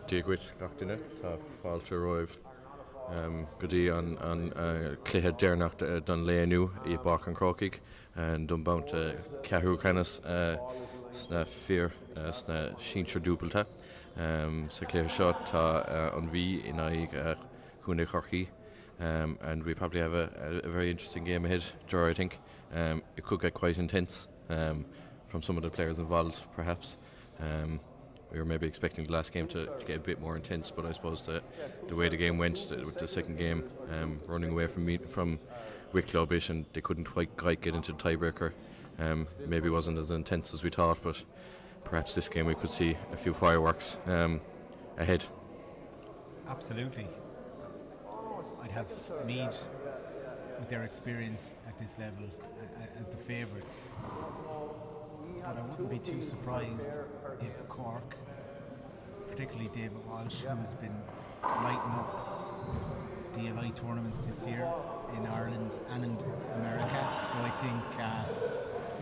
Díagwit gachtainna tá fáilte roimh go dtí an cluiche déarnach don léanú í bach an Crocaigh an don bánta ceathrú canas sna fíor sna sínsear dúbalta sa cluiche seo tá an bhí in chuúna Corcaigh and we probably have a very interesting game ahead, Jar, I think. It could get quite intense from some of the players involved, perhaps. We were maybe expecting the last game to get a bit more intense, but I suppose the way the game went with the second game, running away from Wicklow-ish, and they couldn't quite get into the tiebreaker. Maybe wasn't as intense as we thought, but perhaps this game we could see a few fireworks ahead. Absolutely. I'd have Meath, with their experience at this level, as the favourites. But I wouldn't be too surprised if Cork, particularly David Walsh, who has been lighting up the Elite tournaments this year in Ireland and in America. So I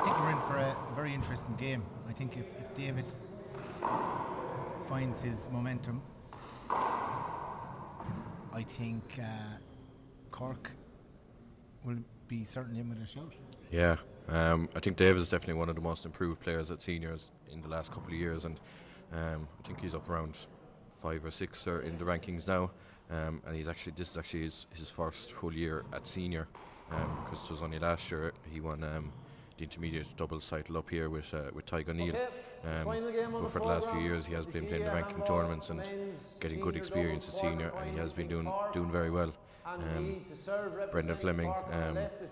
think we're in for a very interesting game. I think if David finds his momentum, I think Cork will be certainly in with a shout. Yeah, I think Dave is definitely one of the most improved players at seniors in the last couple of years, and I think he's up around 5 or 6 in the rankings now, and this is actually his first full year at senior, because it was only last year he won the intermediate doubles title up here with Tyg O'Neill. But for the last few years he has been playing the ranking tournaments and getting good experience as senior, and he has been doing very well. Brendan Fleming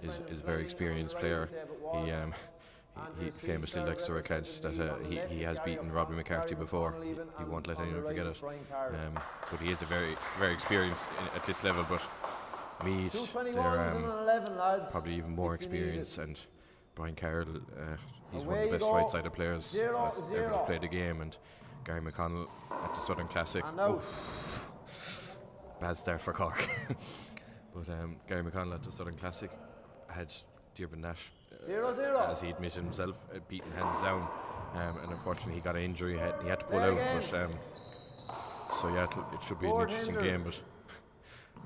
is a very experienced player. He famously likes to recount that he has beaten Robbie McCarthy before. He won't let anyone forget it. But he is a very, very experienced at this level. But Meath, they're probably even more experienced, and Brian Carroll, he's one of the best right-sided players that's ever to play the game, and Gary McConnell at the Southern Classic. Bad start for Cork. But Gary McConnell at the Southern Classic had Dearborn Nash, as he admitted himself, beaten hands down, and unfortunately he got an injury. He had to pull out. But so yeah, it should be an interesting game. But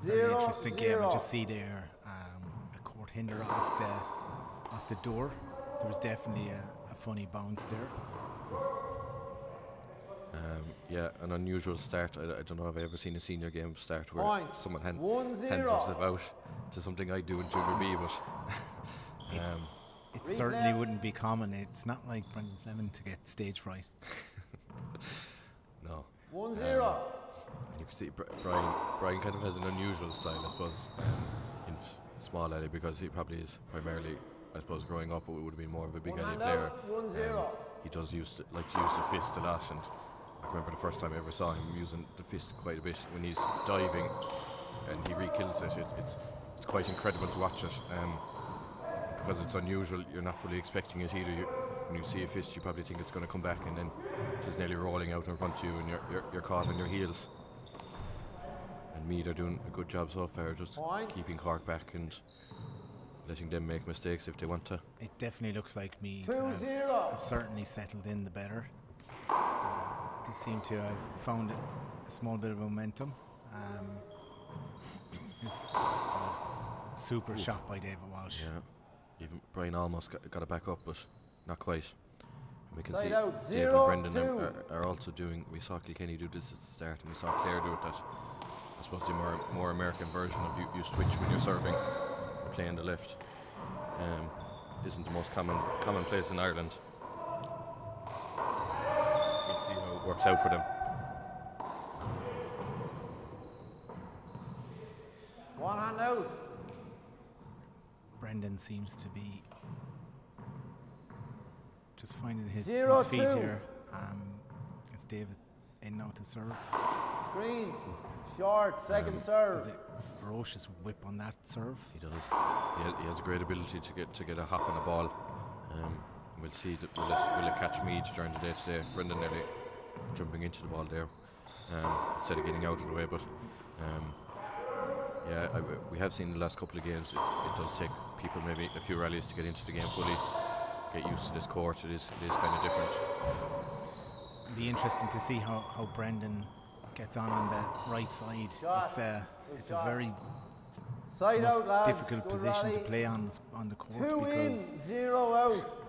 very interesting game. I just see there a court hinder off the door. There was definitely a funny bounce there. Yeah, an unusual start. I don't know if I've ever seen a senior game start where someone hands themselves out to something I do in Junior B, but it certainly wouldn't be common. It's not like Brendan Fleming to get stage fright. No. 1-0. And you can see Brian kind of has an unusual style, I suppose, in small alley, because he probably is primarily, I suppose, growing up it would have been more of a big alley player. 1-0. He does use the fist a lot, and I remember the first time I ever saw him using the fist quite a bit when he's diving, and he re-kills it. It's quite incredible to watch it, because it's unusual. You're not fully expecting it either. When you see a fist, you probably think it's going to come back, and then it's nearly rolling out in front of you, and you're caught on your heels. And Meath are doing a good job so far, just keeping Cork back and letting them make mistakes if they want to. It definitely looks like Meath 2-0. have certainly settled in the better. They seem to have found a small bit of momentum. Just a super shot by David Walsh. Yeah, even Brian almost got it back up, but not quite. And we can see out, Dave and Brendan are also doing. We saw Kilkenny do this at the start, and we saw Clare do it. That I suppose the more American version of you switch when you're serving, playing the left. Isn't the most common place in Ireland. We'll see how it works out for them. One hand out. Brendan seems to be just finding his feet 0-2. here. It's David in now to serve. Screen. Short. Second serve. There's a ferocious whip on that serve. He does. He has a great ability to get a hop on a ball. We'll see. Will it catch Meath during the day today? Brendan nearly jumping into the ball there instead of getting out of the way. But we have seen the last couple of games. It does take people maybe a few rallies to get into the game fully, get used to this court. It is kind of different. It'll be interesting to see how Brendan gets on the right side. It's a very Side out, lads. difficult Good position rally. to play on the court 2 in, because 0 out.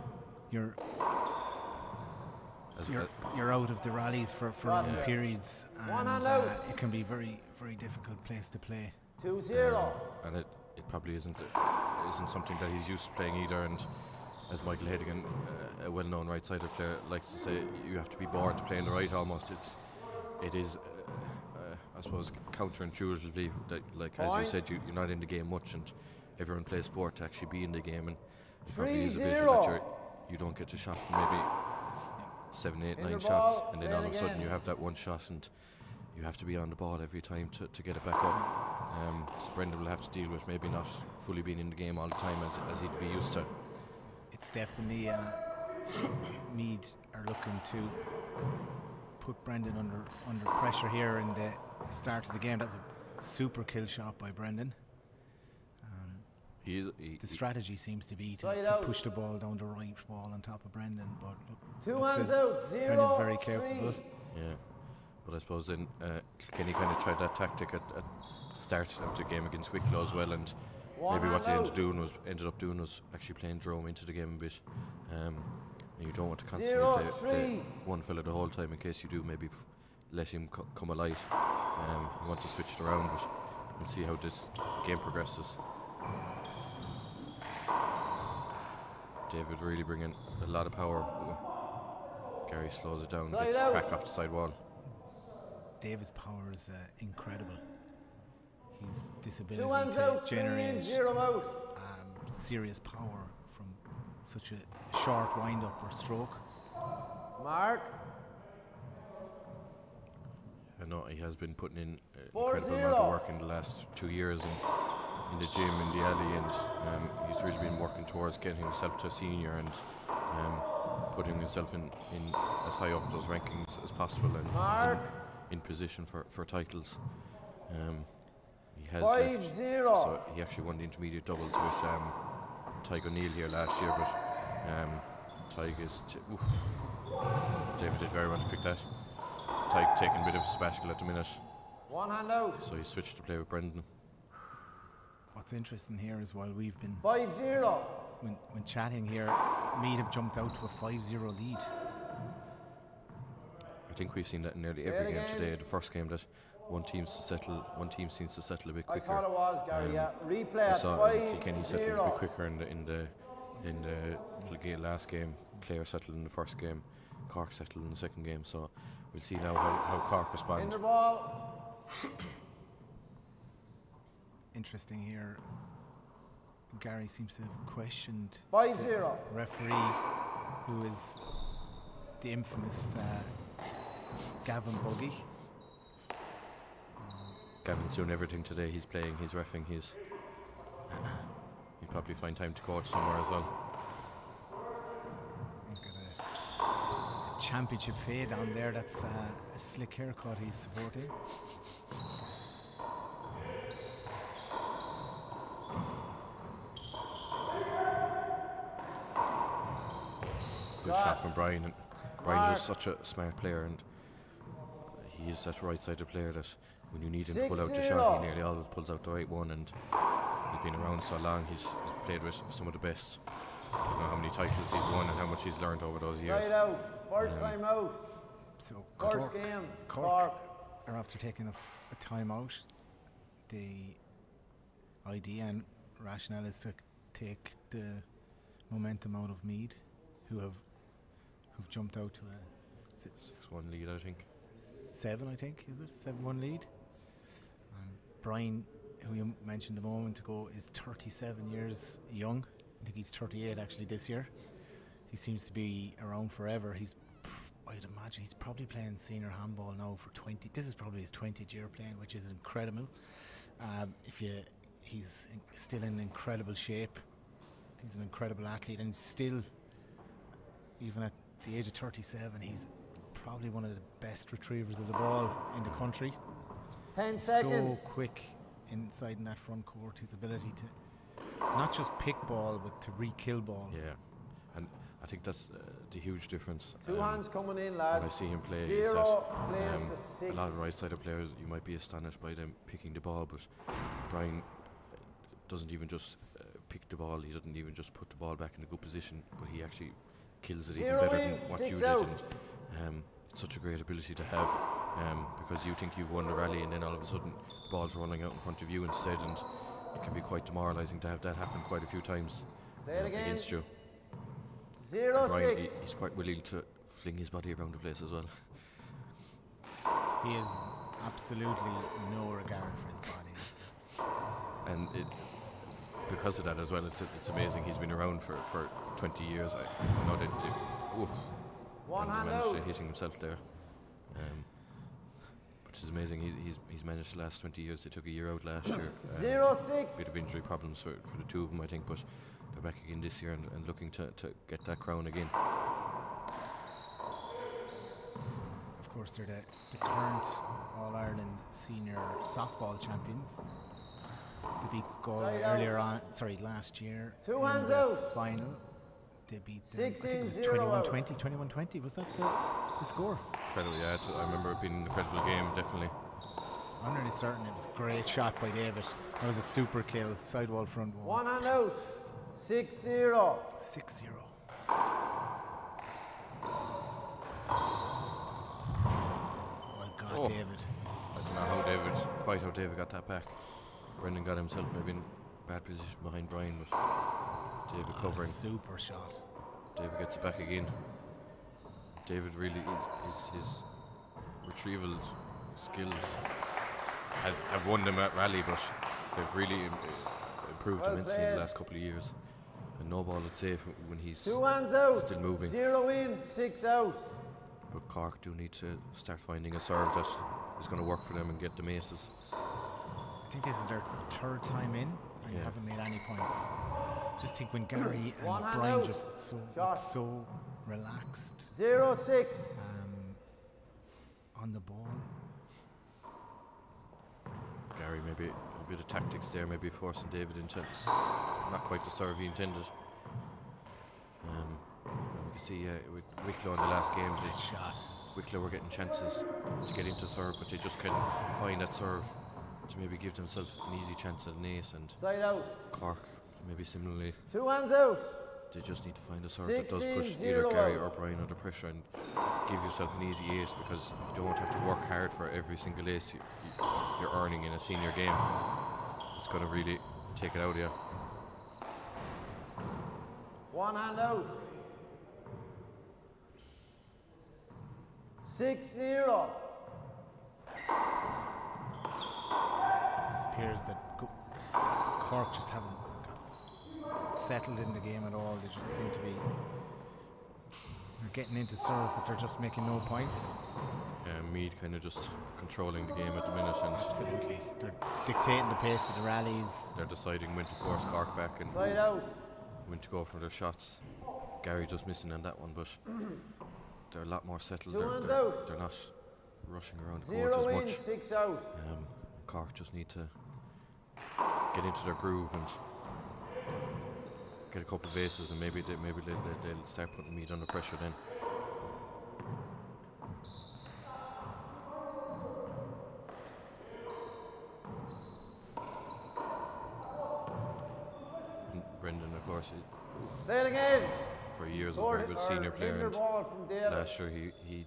you're out of the rallies for long periods, and it can be very, very difficult place to play. 2-0. And it probably isn't something that he's used to playing either. And as Michael Hedigan, a well-known right-sided player, likes to say, you have to be born to play in the right. Almost, it is. I suppose counterintuitively, that, like as you said, you're not in the game much, and everyone plays sport to actually be in the game, and it probably is a bit that you don't get a shot from maybe 7, 8, 9 shots, and then all of a sudden you have that one shot, and you have to be on the ball every time to get it back up. So Brendan will have to deal with maybe not fully being in the game all the time as he'd be used to. It's definitely Meath are looking to put Brendan under pressure here in the start of the game. That was a super kill shot by Brendan. The strategy seems to be to push the ball down the right wall on top of Brendan, but look, 2 hands out, 0. Brendan's very capable. Yeah, but I suppose then Kenny kind of tried that tactic at the start of the game against Wicklow as well, and maybe what they ended up doing was actually playing Jerome into the game a bit. And you don't want to constantly play one fella the whole time in case you do maybe let him come alive. You want to switch it around, but we'll see how this game progresses. David really bringing a lot of power. Gary slows it down, gets the crack off the side wall. David's power is incredible. His ability to generate serious power from such a short wind-up or stroke. Mark. I know he has been putting in an incredible amount of work in the last 2 years in the gym, in the alley, and he's really been working towards getting himself to a senior and putting himself in as high up those rankings as possible and in position for titles. He has 5-0. So he actually won the intermediate doubles with Tyke O'Neill here last year, but Tyke is David did very well to pick that. Tyke taking a bit of a sabbatical at the minute. 1 hand out. So he switched to play with Brendan. What's interesting here is while we've been 5-0. When chatting here, Meath have jumped out to a 5-0 lead. I think we've seen that in nearly every game today. The first game that one team seems to settle a bit quicker. I thought it was, Gary. Yeah. Replay at 5-0. Kilkenny settled a bit quicker in the last game. Clare settled in the first game. Cork settled in the second game. So we'll see now how Cork respond. Ball. Interesting here. Gary seems to have questioned 5-0. the referee, who is the infamous Gavin Buggy. Gavin's doing everything today. He's playing, he's reffing, he'll probably find time to coach somewhere as well. He's got a championship fade on there. That's a slick haircut he's supporting. Good shot from Brian. And Brian is such a smart player, and he is that right-sided player that when you need him to pull out the shot, he nearly always pulls out the right one, and he's been around so long, he's played with some of the best. I don't know how many titles he's won and how much he's learned over those years. Straight out, first time out. So First game, Cork are after taking a time out. The idea and rationale is to take the momentum out of Meath, who've jumped out to a 6-1 lead, I think. 7, I think, is it? 7-1 lead. Brian, who you mentioned a moment ago, is 37 years young. I think he's 38 actually this year. He seems to be around forever. I'd imagine he's probably playing senior handball now for 20. This is probably his 20th year playing, which is incredible. He's still in incredible shape. He's an incredible athlete, and still, even at the age of 37, he's probably one of the best retrievers of the ball in the country. 10 seconds. So quick inside in that front court. His ability to not just pick ball, but to re-kill ball. Yeah, And I think that's the huge difference. Two hands coming in, lads. When I see him play, is 0 players that to 6. a lot of right-sided players, you might be astonished by them picking the ball, but Brian doesn't even just pick the ball. He doesn't even just put the ball back in a good position, but he actually kills it even better than what you did. And it's such a great ability to have, because you think you've won the rally, and then all of a sudden the ball's rolling out in front of you instead, and it can be quite demoralising to have that happen quite a few times against you. 0-6. He's quite willing to fling his body around the place as well. He has absolutely no regard for his body. And because of that as well, it's amazing. He's been around for 20 years. I know that One hand managed to out. hitting himself there. But it's amazing. He's managed to last 20 years. They took a year out last year. 0-6. Bit of injury problems for the two of them, I think, but they're back again this year and looking to get that crown again. Of course, they're the current All-Ireland senior softball champions. They beat Galway last year. Two in hands the out. final. They beat them, 16-0 21-20, 21-20. Was that the score? Incredible, yeah. I remember it being an incredible game, definitely. I'm nearly certain it was a great shot by David. That was a super kill, sidewall front wall. One hand out. 6-0. 6-0. Well God, David. I don't know how David got that back. Brendan got himself maybe in bad position behind Brian, but David covering. Super shot. David gets it back again. David really his retrieval skills have won them at rally, but they've really improved immensely in the last couple of years. And no ball is safe when he's 2 hands out. still moving. 0 in, 6 out. But Cork do need to start finding a serve that is going to work for them and get them aces. I think this is their 3rd time in and haven't made any points. Just think when Gary and One hand Brian out. just Shot. so relaxed 0-6. on the ball. Gary maybe a bit of tactics there, maybe forcing David into not quite the serve he intended. And we can see with Wicklow in the last game, Shot. Wicklow were getting chances to get into serve, but they just couldn't find that serve to maybe give themselves an easy chance at an ace. And Side out. Cork maybe similarly, 2 hands out. they just need to find a serve that does push 16-0 either Gary out. or Brian under pressure and give yourself an easy ace, because you don't have to work hard for every single ace you're earning in a senior game. It's going to really take it out of you. 1 hand out. 6-0. It appears that Cork just haven't got settled in the game at all. They just seem to be getting into serve, but they're just making no points. Meath kind of just controlling the game at the minute, and Absolutely. They're dictating the pace of the rallies. they're deciding when to force Cork back and Side out. when to go for their shots. Gary just missing on that one, but they're a lot more settled. 2 hands out. They're not rushing around the 0 court as in, much. 6 out. Cork just need to get into their groove and get a couple of aces, and maybe they'll start putting Meath under pressure then. And Brendan, of course, Play it again. for years a very good senior player. And ball from David. last year he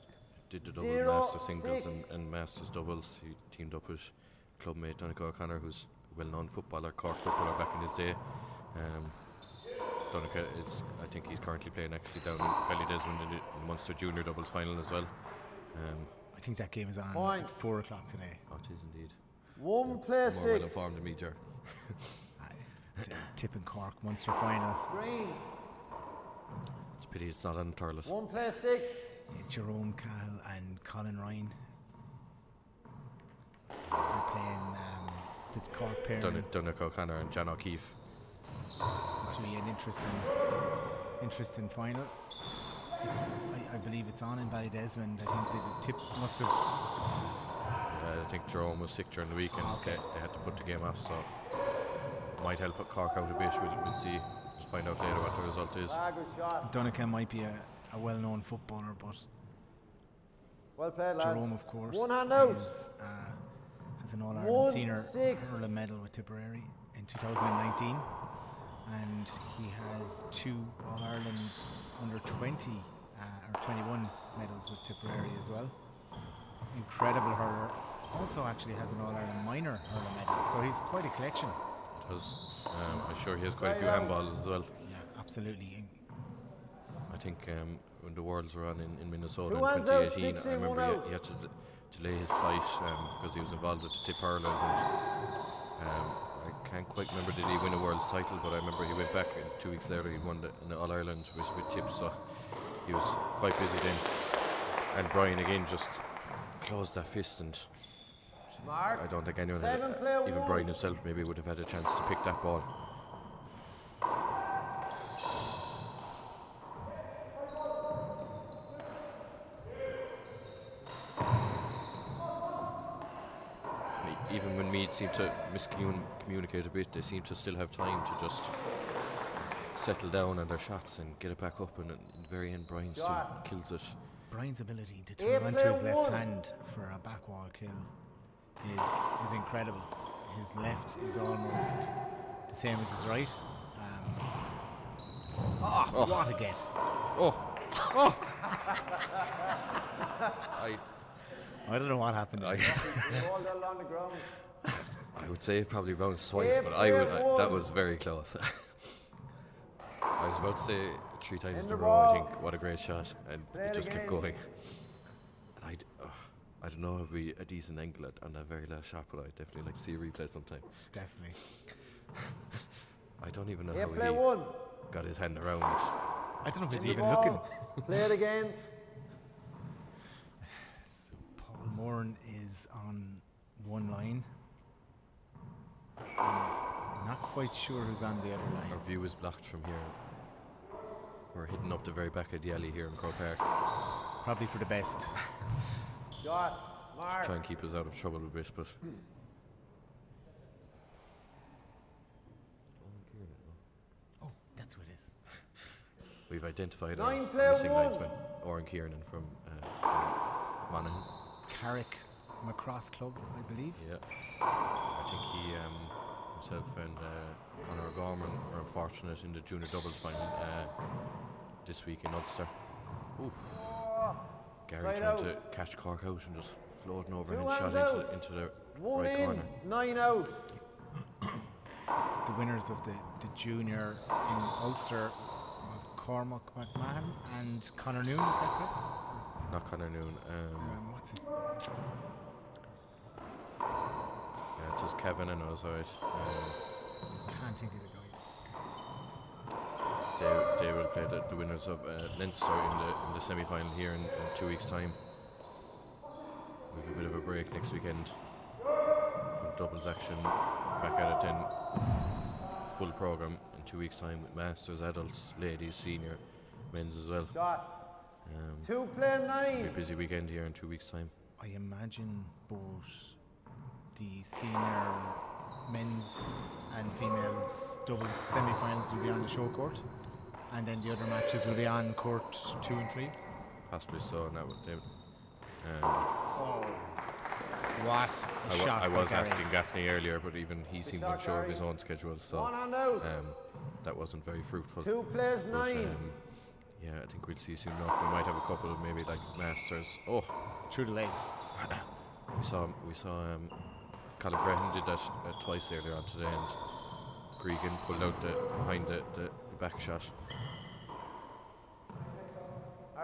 did the double 0-6. Masters singles and Masters doubles. He teamed up with clubmate Donegal O'Connor, who's a well-known footballer, Cork footballer back in his day. Donegal I think he's currently playing actually down in Ballydesmond in the Munster Junior doubles final as well. I think that game is on Point. at 4 o'clock today. Oh, it is indeed. 1 play More 6. well informed than me, Ger. Tipping Cork Munster final. Green. It's a pity it's not on Turles. 1 play 6. Jerome Cahill and Colin Ryan are playing the Cork pairing. Donegal O'Connor and John O'Keefe. It'll be an interesting final. I believe it's on in Ballydesmond. I think the tip must have. I think Jerome was sick during the weekend. Okay. They had to put the game off, so might help Cork out a bit. We'll see find out later what the result is. Good shot. Donegan might be a well-known footballer, but Well played, lads. Jerome, of course, One hand out. has an All-Ireland Senior 1-6. hurling medal with Tipperary in 2019, and he has 2 All-Ireland under 20 or 21 medals with Tipperary as well. Incredible hurler. Also actually has an All-Ireland minor hurling medal, so he's quite a collection. I'm sure he has quite a few handballs as well. Yeah, absolutely. I think when the Worlds were on in Minnesota Two in hands out, 2018, 6 I in, remember one out. he had to delay his flight because he was involved with the tip hurlers, and I can't quite remember did he win a World's title, but I remember he went back and 2 weeks later he won the All-Ireland with tips, so he was quite busy then. And Brian again just closed that fist, and Mark. I don't think anyone, Seven player even one. Brian himself maybe would have had a chance to pick that ball. Even when Meath seem to miscommunicate a bit, they seem to still have time to just settle down on their shots and get it back up, and in the very end Brian still kills it. Brian's ability to Yeah, turn onto player his left one. hand for a back wall kill is incredible. His left is almost the same as his right. What a get. I don't know what happened. Ball down on the ground. I would say it probably bounced twice, but that was very close. I was about to say 3 times in the a row, ball. I think, what a great shot, and it just kept going. And I don't know if we a decent angle on that very last shot, but I'd definitely like to see a replay sometime. Definitely. I don't even know Yeah, how play he one. got his hand around it. I don't know if he's The even ball. looking. Play it again. So Paul Moran is on one line, and not quite sure who's on the other line. Our view is blocked from here. We're hitting up the very back of the alley here in Cork Park. Probably for the best. Shot. Mark. Try and keep us out of trouble a bit, but Oh, that's what it is. we've identified Nine our player missing one. linesman, Oran Kiernan from Monaghan. Carrick Macross Club, I believe. Yeah, I think he himself and Conor Gorman were unfortunate in the junior doubles final this week in Ulster. Ooh. Gary Side trying out. to catch Cork out and just floating over Two and hands shot out. into the One right in. corner. 9 out. The winners of the junior in Ulster was Cormac McMahon and Conor Noon, is that correct? Not Conor Noon. What's his... Yeah, it's just Kevin and us, alright. Just can't think of the guy. They will play the winners of Leinster in the semi-final here in 2 weeks' time. We have a bit of a break next weekend from doubles action. Back at it then, full programme in 2 weeks' time with masters, adults, ladies, senior, men's as well. Shot. 2 play Be a 9. busy weekend here in 2 weeks' time. I imagine both the senior men's and females doubles semi-finals will be on the show court, and then the other matches will be on court 2 and 3. Possibly so. And that would, What a shot! I by was Gary. asking Gaffney earlier, but even he seemed shot, unsure of Gary. his own schedule, so 1 and out. that wasn't very fruitful. 2 plays But, 9. yeah, I think we'll see soon enough. We might have a couple of maybe like masters. Oh, Through the legs. we saw Colin Breton did that twice earlier on today, and Gregan pulled out behind the back shot.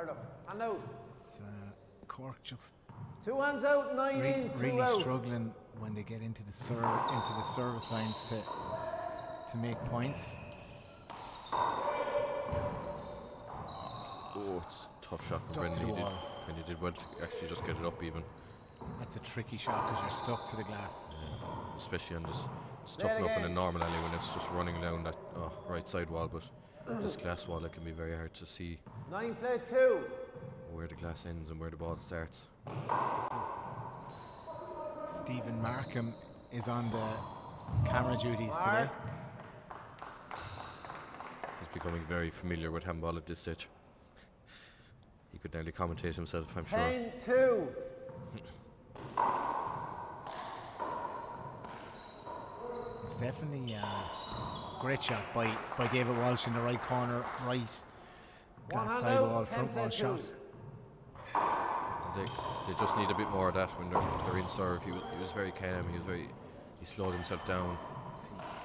Look. And out. It's, Cork just 2 hands out. 9 in. 2 really out. struggling when they get into the service lines to make points. Oh, it's a tough shot from Stuck to Brendan. the He did, wall. and he did well to actually just get it up even. That's a tricky shot because you're stuck to the glass. Especially on this. It's tough enough in a normal alley when it's just running down that right side wall, but this glass wall, it can be very hard to see 9 play 2. where the glass ends and where the ball starts. Stephen Markham is on the camera duties today. Mark. becoming very familiar with handball at this stage. He could nearly commentate himself, I'm sure. 10-2. It's definitely a great shot by David Walsh in the right corner, right glass side wall, front wall shot. They just need a bit more of that when they're in serve. He was very calm. He slowed himself down.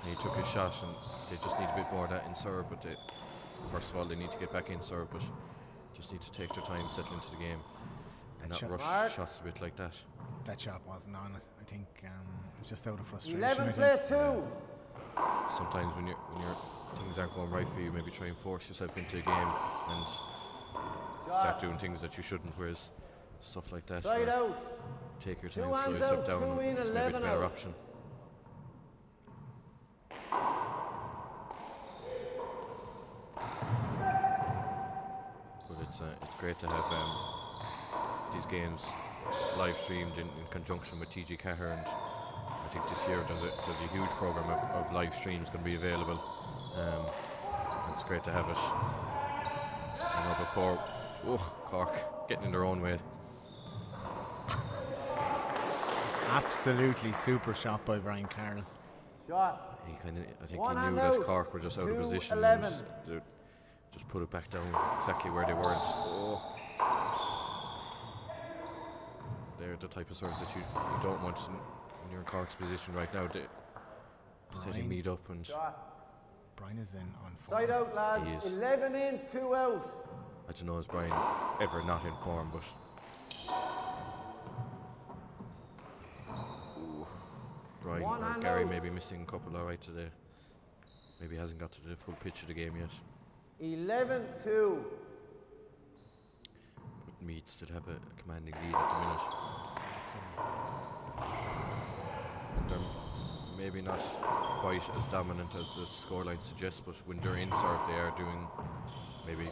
And he took his shot, and they just need a bit more of that in serve. But first of all, they need to get back in serve, but just need to take their time, settle into the game, and not rush shots a bit like that. That shot wasn't on. I think it was just out of frustration. 11 play 2. Sometimes when your things aren't going right for you, maybe try and force yourself into a game and start doing things that you shouldn't. Whereas stuff like that, Side out. take your time, slow yourself down. It's maybe the better option. It's great to have these games live streamed in conjunction with TG Cahir, and I think this year there's a huge program of live streams going to be available. It's great to have it. I know before, Cork getting in their own way. Absolutely super shot by Brian Carroll. Shot. I think he knew that Cork were just out of position. 11. And just put it back down exactly where they weren't. They're the type of serves that you don't want when you're in Cork's position right now. Setting Meath up and Brian is in on form. Side out, lads. 11 in, 2 out. I don't know, is Brian ever not in form, but Brian or Gary may be missing a couple alright today. Maybe hasn't got to the full pitch of the game yet. 11-2. But Meath still have a commanding lead at the minute. And they're maybe not quite as dominant as the scoreline suggests, but when they're in serve, they are doing maybe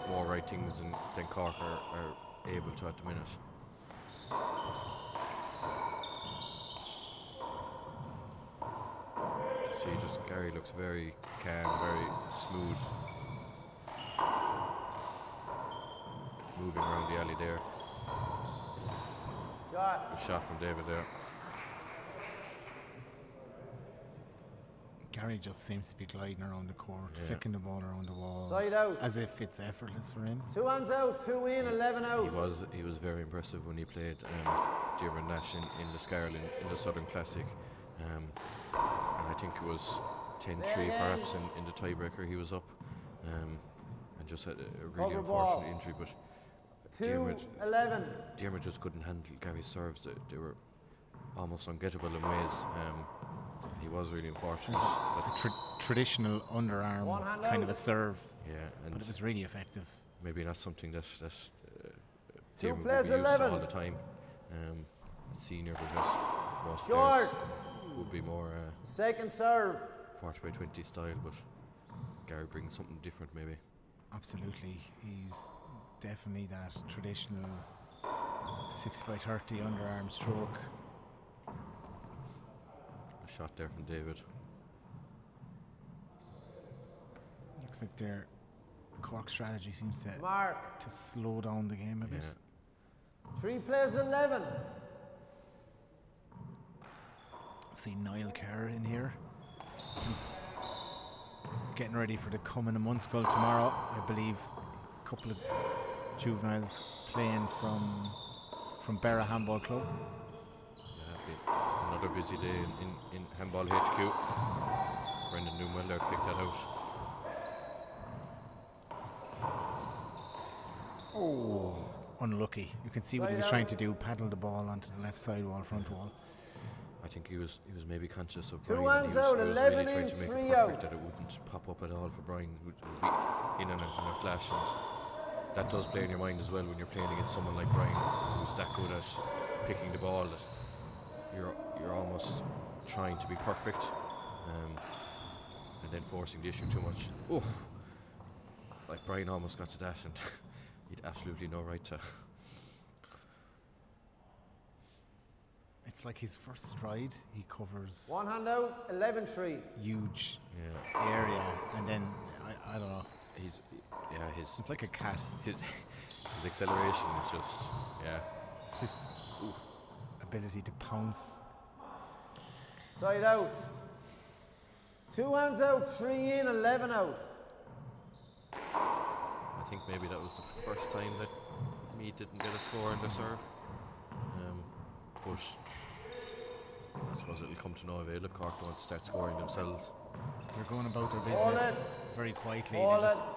more right things than Cork are able to at the minute. See, just Gary looks very calm, very smooth. Moving around the alley there. Shot. Good shot from David there. Gary just seems to be gliding around the court, flicking the ball around the wall. Side out. As if it's effortless for him. 2 hands out, 2 in, 11 out. He was very impressive when he played Diarmuid Nash in the Scarl in the Southern Classic. And I think it was 10-3 perhaps in the tiebreaker he was up, and just had a really unfortunate injury. But Diarmuid just couldn't handle Gary's serves. They were almost ungettable in ways. He was really unfortunate. Traditional underarm kind of a serve. Yeah, but it was really effective. Maybe not something that Diarmuid would be used to all the time. Senior, because most players would be more second serve 40-by-20 style, but Gary brings something different maybe. Absolutely, he's definitely that traditional 60-by-30 underarm stroke. A shot there from David. Looks like their Cork strategy seems to slow down the game a bit. 3 plays 11. See Niall Kerr in here. He's getting ready for the coming of Munskill tomorrow. I believe a couple of juveniles playing from Berra Handball Club. Yeah, another busy day in Handball HQ. Brendan doing well there to pick that out. Oh, unlucky. You can see what he was trying to do, paddle the ball onto the left side wall, front wall. I think he was maybe conscious of 2 Brian. hands He was out, really 11 trying in, to make 3 it perfect, out. that it wouldn't pop up at all for Brian, who would be in and out in a flash. And that does play in your mind as well when you're playing against someone like Brian, who's that good at picking the ball that you're almost trying to be perfect, and then forcing the issue too much. Oh, like Brian almost got to that, and he'd absolutely no right to. it's like his first stride. He covers One hand out, 11-3. huge Yeah. area, and then I don't know. His It's like a cat. his acceleration is just It's his ability to pounce. Side out. 2 hands out, 3 in, 11 out. I think maybe that was the first time that Meath didn't get a score in the serve. But I suppose it'll come to no avail if Cork don't start scoring themselves. They're going about their Hold business very quietly. Hold They it. just,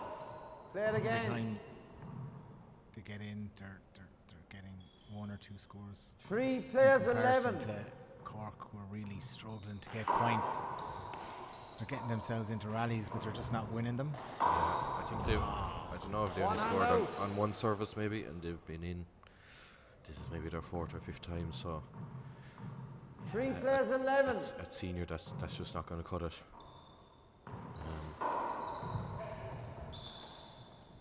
Play it every again. time they get in, they're getting 1 or 2 scores. 3 players, In comparison 11. to Cork, who are really struggling to get points. They're getting themselves into rallies, but they're just not winning them. I think they've. I don't know if they only One scored hand on one service maybe, and they've been in. This is maybe their 4th or 5th time, so 3 players, 11. at senior that's just not going to cut it.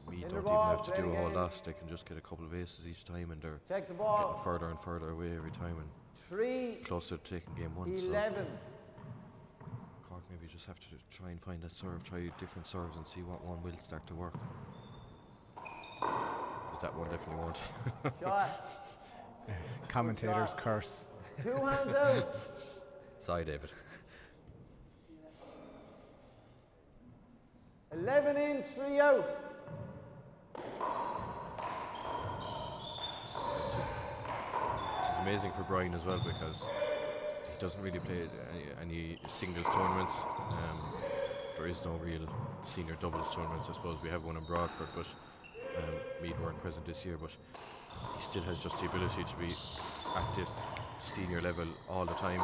Meath In the don't even ball, have to play do a whole again. lot. They can just get a couple of aces each time, and they're Take the getting ball. further and further away every time, and 3, closer to taking game 1. So 11. Cork maybe just have to try and find that serve, try different serves, and see what one will start to work. Because that one definitely won't. Shot. Commentators shot. curse. 2 hands out. Sorry, David. 11 in, 3 out. It's amazing for Brian as well, because he doesn't really play any singles tournaments. There is no real senior doubles tournaments. I suppose we have one in Broadford, but Meath weren't present this year. But he still has just the ability to be at this senior level all the time,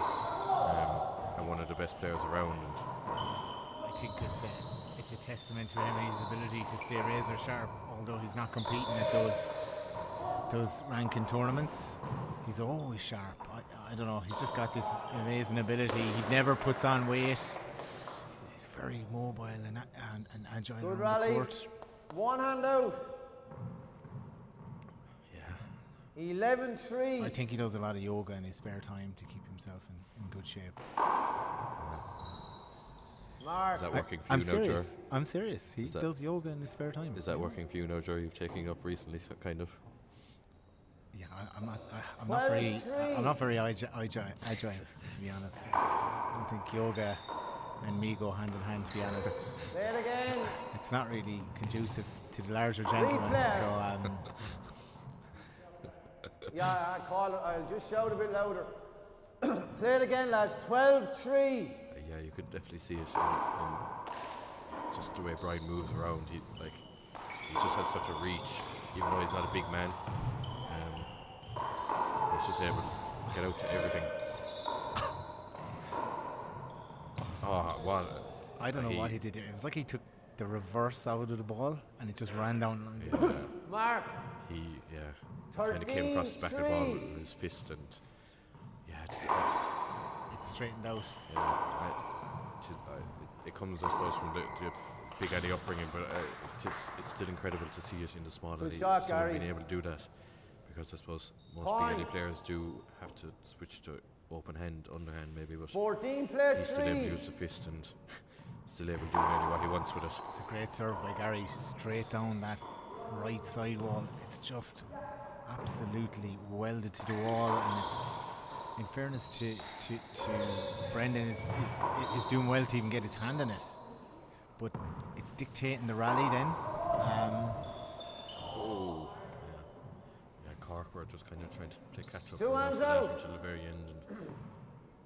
and one of the best players around. And I think it's a testament to him, his ability to stay razor sharp. Although he's not competing at those ranking tournaments, he's always sharp. I don't know. He's just got this amazing ability. He never puts on weight. He's very mobile and agile Good on rally. the court. 1 hand out. yeah, 11-3. I think he does a lot of yoga in his spare time to keep himself in good shape. Mark. is that working for I'm you now, Ger? serious. I'm serious. He Is that- does yoga in his spare time. Is that working for you now, Ger? You've taken up recently, so kind of. Yeah, I'm not very 12-3. agile, to be honest. I don't think yoga and me go hand in hand, to be honest. Play it again. It's not really conducive to the larger gentleman. Replay. So Yeah, I call it. I'll just shout a bit louder. Play it again, lads. 12-3. Yeah, you could definitely see it in just the way Brian moves around. He just has such a reach, even though he's not a big man. He's just able to get out to everything. Oh, what? I don't know what he did there. It was like he took the reverse out of the ball and it just ran down the line. Mark. He kind of came across the back of the ball with his fist, and It's straightened out. it comes, I suppose, from the Big Alley upbringing, but it's still incredible to see it in the small Good alley. shot, Someone Gary. being able to do that, because I suppose most Point. Big Alley players do have to switch to open hand, underhand maybe, but 14, play he's still able to 3. use the fist and still able to do really what he wants with it. It's a great serve by Gary, straight down that right side wall. It's just absolutely welded to the wall, and it's, in fairness to Brendan, is doing well to even get his hand in it, but it's dictating the rally then. Cork were just kind of trying to play catch up 2 for most hands of that out. until the very end, and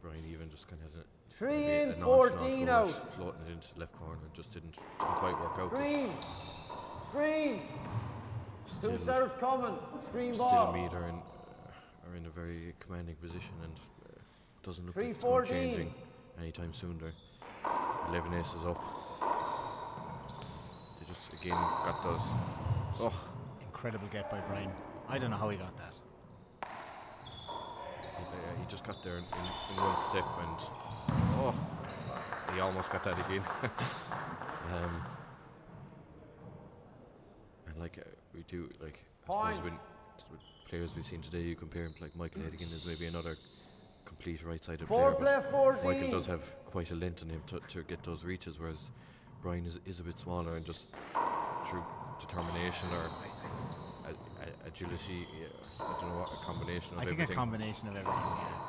Brian even just kind of had 3 maybe in, a nonchalant 14 go out. at floating it into the left corner. It just didn't quite work out. but Screen. 2 Still, serves coming. Screen still ball. Meath are in a very commanding position, and doesn't look 3-14. like it's going to be changing anytime soon. They're 11 aces up. They just again got those. Oh, Incredible get by Brian. I don't know how he got that. he just got there in one step, and he almost got that again. And we do, I suppose Point. with players we've seen today, you compare him to like Michael Hedigan is maybe another complete right-sided Four player. play But 14. Michael does have quite a length in him to get those reaches, whereas Brian is a bit smaller, and just through determination or agility, I don't know what, a combination of everything. I think a combination of everything, yeah.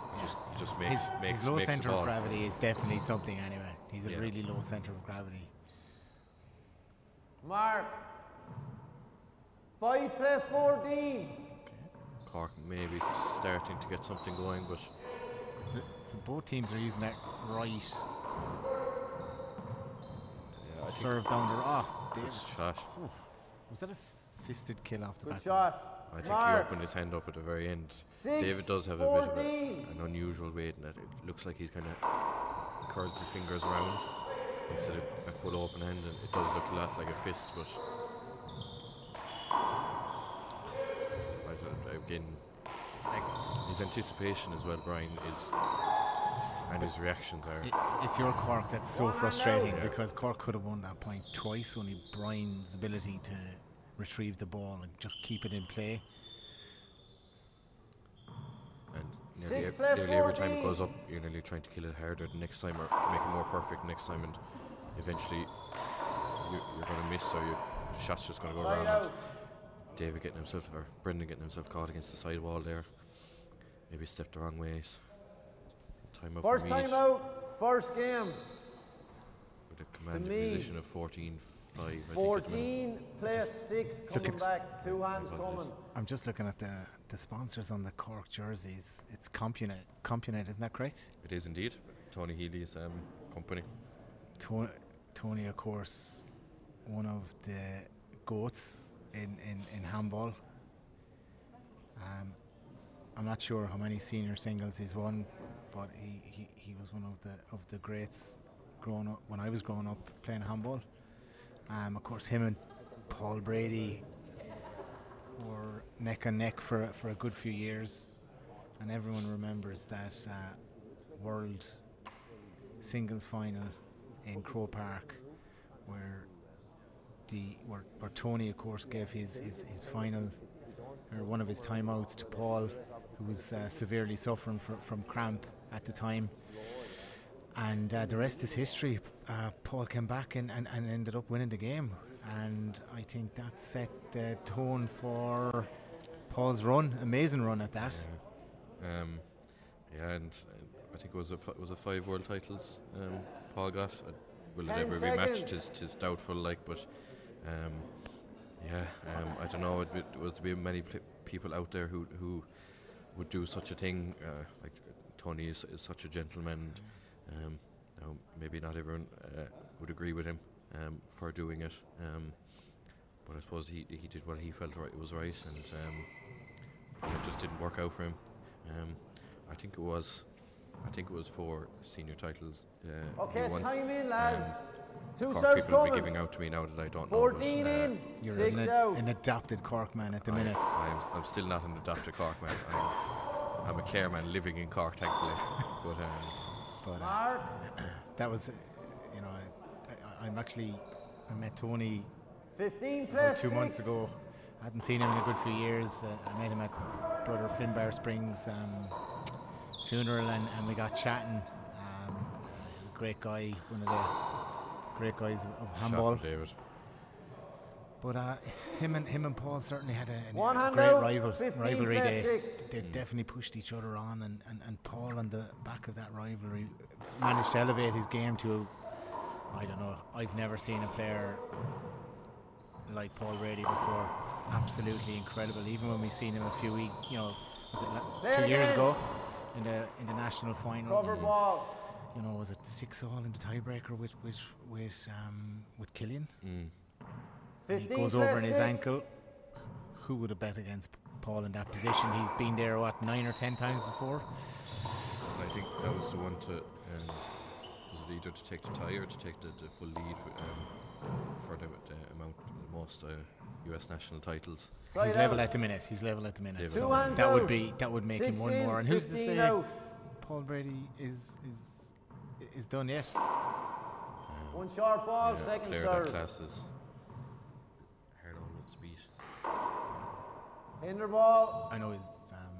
Just makes his low makes the centre ball. of gravity is definitely something anyway. He's a Yeah. really low centre of gravity. Mark. 5 play 14. Cork maybe starting to get something going, but So both teams are using that right yeah, I think serve down the good David. shot. Was that a fisted kill off the Good back? shot. I think he Mark. opened his hand up at the very end. 6, David does have a bit of 14. an unusual weight in that it looks like he's kind of curls his fingers around instead of a full open hand, and it does look a lot like a fist, but again, his anticipation as well, Brian, is, and his reactions are. If you're Cork, that's so One hand frustrating out. because Cork could have won that point twice. Only Brian's ability to retrieve the ball and just keep it in play. And Six nearly, play nearly every time it 14. goes up, you're nearly trying to kill it harder the next time, or make it more perfect next time, and eventually you're going to miss, or the shot's just going to go Side around. out. David getting himself, or Brendan getting himself caught against the side wall there. Maybe stepped the wrong ways. Time out First for Meath time out. First game. with a commanded Meath. position of 14-5. I think, at the minute. 14 play 6 coming back. 2 hands Apologies. coming. I'm just looking at the sponsors on the Cork jerseys. It's Compunet. Compunet, isn't that correct? It is indeed Tony Healy's company. Tony, of course, one of the goats in handball. I'm not sure how many senior singles he's won, but he was one of the greats growing up when I was growing up playing handball. Of course, him and Paul Brady were neck and neck for a good few years, and everyone remembers that World Singles final in Croke Park, where Tony, of course, gave his final, or one of his timeouts, to Paul, who was severely suffering from cramp at the time. And the rest is history. Paul came back and ended up winning the game, and I think that set the tone for Paul's run, amazing run at that. Yeah, and I think it was a 5 world titles Paul got. Will it 10 ever be matched? seconds. Tis doubtful, like, but I don't know. It was to be many people out there who would do such a thing. Like Tony is such a gentleman. Now, maybe not everyone would agree with him for doing it, but I suppose he did what he felt was right, and it just didn't work out for him. I think it was 4 senior titles. Okay, he won. time in, lads. 2 Cork serves people will be coming. giving out to me now that I don't 14 know. in. You're 6 out. an adopted Cork man at the minute. I'm still not an adopted Cork man. I'm a Clare man living in Cork, thankfully. But Mark. That was, I met Tony 15 play about 2 6. months ago. I hadn't seen him in a good few years. I met him at Brother Finbar Springs' funeral, and we got chatting. Great guy, one of the great guys of handball. David. But him and Paul certainly had a One hand great out, rivalry 15 day. play 6. They definitely pushed each other on, and Paul, on the back of that rivalry, managed to elevate his game to, I don't know, I've never seen a player like Paul Brady before. Absolutely incredible. Even when we seen him a few weeks, was it 2 years ago in the national final? Cover ball. Was it 6-all in the tiebreaker with Killian? He 15 goes play over in his 6. ankle. Who would have bet against Paul in that position? He's been there 9 or 10 times before. I think that was the one to was it either to take the tie or to take the full lead for the most US national titles. Side He's out. level at the minute. Level. So 2 hands that out. would make 6 him one in, more. And who's to 15 say out. Paul Brady is done yet? One short ball, Yeah, second Clare, serve. that class is hard almost to beat. Hinder ball, I know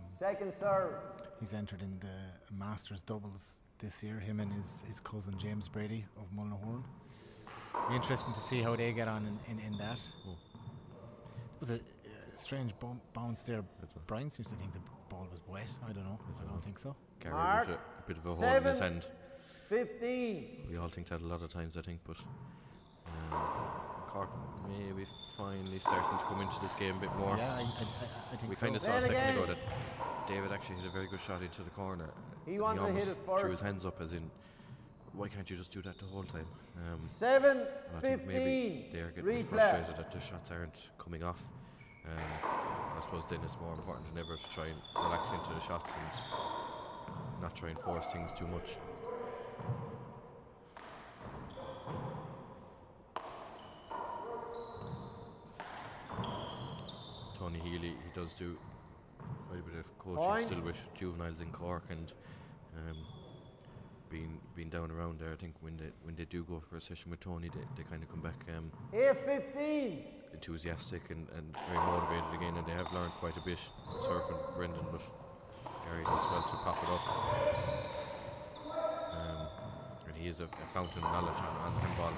second serve. He's entered in the Masters doubles this year, him and his cousin James Brady of Mullinahorn. Be interesting to see how they get on in that. It was a strange bounce there. Brian seems to think the ball was wet. I don't know. I don't think so. Carroll with a bit of a hole in his hand. 15. We all think that a lot of times, I think, but Cork maybe finally starting to come into this game a bit more. Yeah, I think we so. kind of saw a second ago that David actually hit a very good shot into the corner. He wanted to hit it threw his first. hands up as in, why can't you just do that the whole time? 7, I think maybe 15. they are getting Replay. frustrated that the shots aren't coming off. I suppose then it's more important than ever to try and relax into the shots and not try and force things too much. Tony Healy, he does do quite a bit of coaching still with juveniles in Cork, and being down around there, I think when they do go for a session with Tony, they kind of come back 15. enthusiastic and very motivated again, and they have learned quite a bit surfing Brendan, but Gary does well to pop it up. And he is a fountain of knowledge on handball,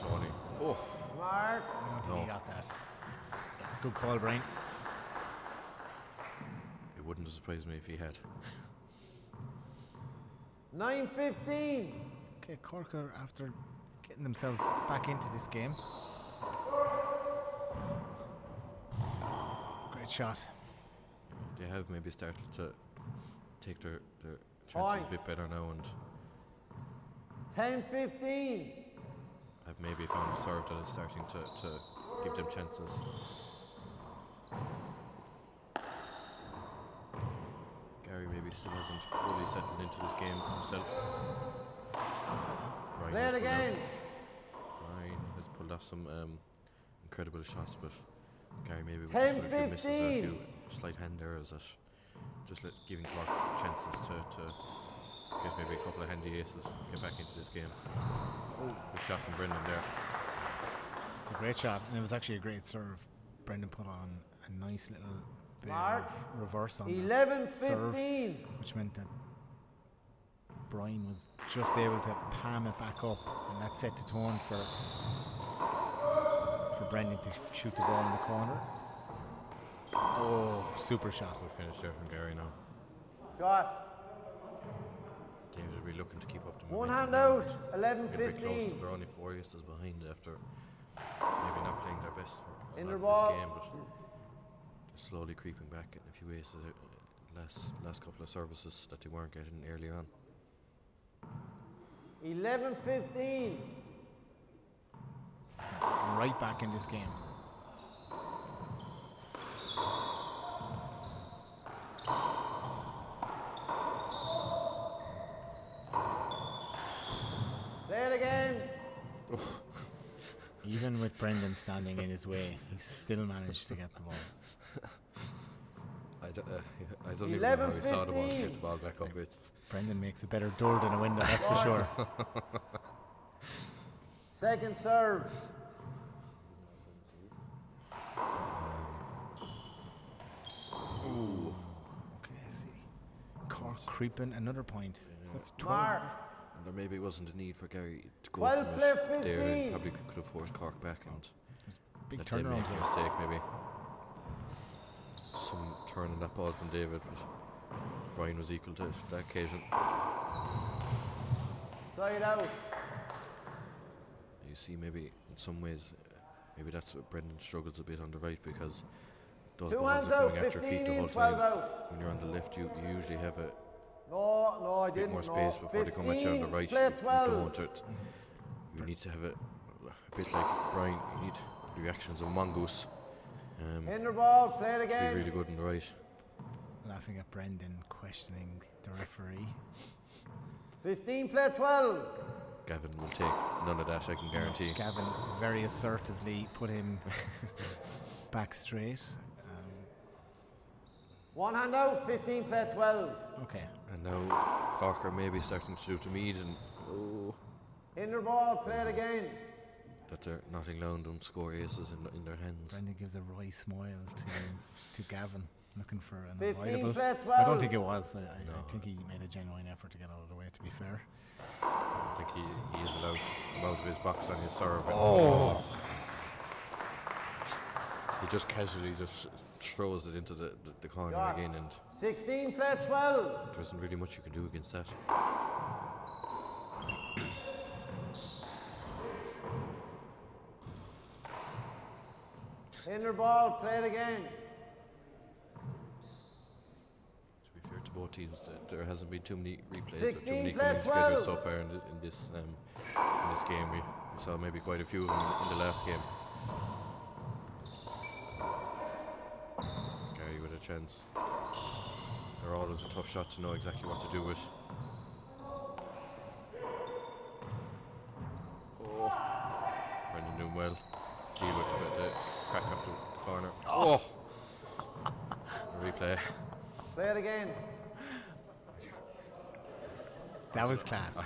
Tony. Oh, Mark. I don't think he got that. Good call, Brian. it wouldn't have surprised me if he had. 9, 15. Okay, Cork are after getting themselves back into this game. Great shot. They have maybe started to take their chances a bit better now, and 10, 15. I've maybe found a serve that is starting to give them chances. Gary maybe still hasn't fully settled into this game himself. Play it again. Ryan has pulled off some incredible shots, but Gary maybe with 10, just a few misses or a 15. few slight hand errors that just giving Cork chances to get maybe a couple of handy aces, get back into this game. Good shot from Brendan there. It's a great shot, and it was actually a great serve. Brendan put on a nice little bit Mark. of reverse on 11, that serve, 15. which meant that Brian was just able to palm it back up, and that set the tone for Brendan to shoot the ball in the corner. Oh, super shot. Good finish there from Gary now. Shot. David will be looking to keep up the One momentum hand now out. and 11, get a bit close. 15. They're only 4 aces behind after maybe not playing their best for a In lot the of ball. this game, but they're slowly creeping back, getting a few aces last couple of services that they weren't getting earlier on. 11, 15. Right back in this game. Play it again. Even with Brendan standing in his way, he still managed to get the ball. I don't even know how he saw the ball to 11, get the ball back up. It's Brendan makes a better door than a window, that's for sure. Second serve. Okay, I see. Cork creeping, another point. So that's 12. Mark. and there maybe wasn't a need for Gary to go 12 from left, it there, and 15. probably could have forced Cork back and Big let them turnaround make a here. mistake maybe. Some turning that ball from David, but Brian was equal to that occasion. Side out. You see, maybe in some ways, maybe that's what Brendan struggles a bit on the right, because those Two balls hands are out, coming at your 15 feet the in, whole 12 time. out. When you're on the left, you usually have a No, I bit didn't. more No. space before they come at you on the 15, right. play You 12. don't. You need to have a bit like Brian. You need the reactions of mongoose. In the ball, play it To be again. really good on the right. Laughing at Brendan, questioning the referee. 15, play 12. Gavin will take none of that, I can guarantee. Gavin very assertively put him back straight. One hand out, 15, play 12. Okay. And now Cork are maybe starting to do to Meath, and In the ball, play it again. that they're knotting down don't score aces in their hands. Brendan gives a wry smile to Gavin. looking for an 15, avoidable. play I 12. don't think it was. I No. think he made a genuine effort to get out of the way, to be fair. I think he is allowed to come out of his box on his serve. Oh! He just casually just throws it into the corner Shot. again, and 16, play 12. there isn't really much you can do against that. Inner ball, play it again. To be fair to both teams, there hasn't been too many replays or 16, too many play coming together 12. so far in this game. We saw maybe quite a few of them in the last game. Gary with a chance. They're always a tough shot to know exactly what to do with. Oh, Brendan doing well. Deal with the crack off the corner. Oh, replay. Play it again. That was class.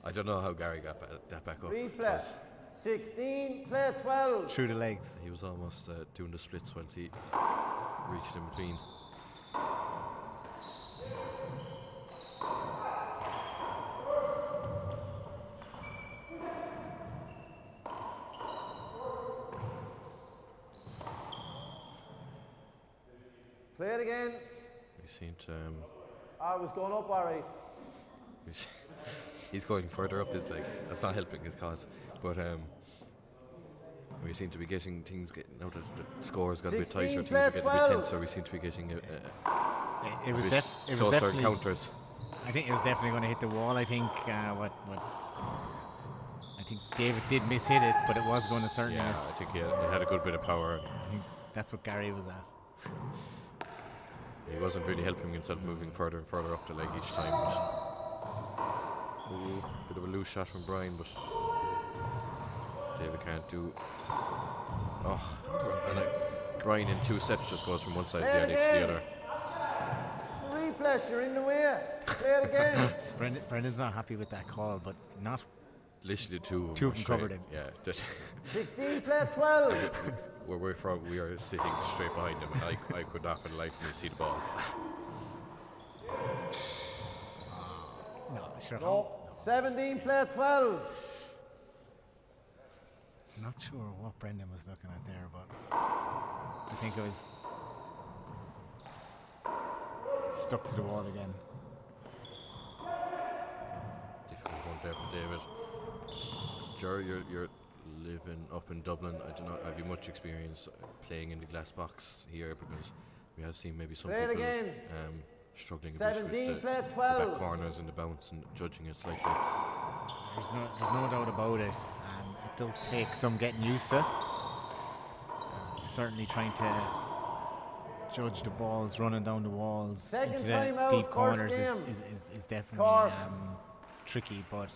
I don't know how Gary got that back up. Replay. 'Cause 16, play 12. Through the legs. he was almost doing the splits once he reached in between. Play it again. We seem to. I was going up, all right. He's going further up his leg. That's not helping his cause. But we seem to be getting things now that the scores got a bit 16, tighter, things play are getting a bit 12. tenser. We seem to be getting It was, a bit it was closer definitely. encounters. I think it was definitely going to hit the wall. I think I think David did miss-hit it, but it was going to certainly Yeah, miss. I think he had a good bit of power. I think that's what Gary was at. He wasn't really helping himself, moving further and further up the leg each time. But ooh, bit of a loose shot from Brian, but David can't do. Oh, and like Brian in 2 steps just goes from one side of the alley to the other. Replay, you're in the way. Play it again. Brendan's not happy with that call, but not. Literally two Two of them straight. covered him. Yeah, 16, play 12. where we're from, we are sitting straight behind him, and I could not for the life of me see the ball. No, sure. No. 17, play 12. Not sure what Brendan was looking at there, but I think it was stuck to the wall again. Difficult one there for David. Ger, you're living up in Dublin. I do not have you much experience playing in the glass box here, because we have seen maybe some Play it people again. struggling a bit 17, with play the 12. back corners and the bounce and judging it slightly. There's no doubt about it. It does take some getting used to. Certainly trying to judge the balls running down the walls Second into time the out, deep first corners game. is definitely Cork. tricky, but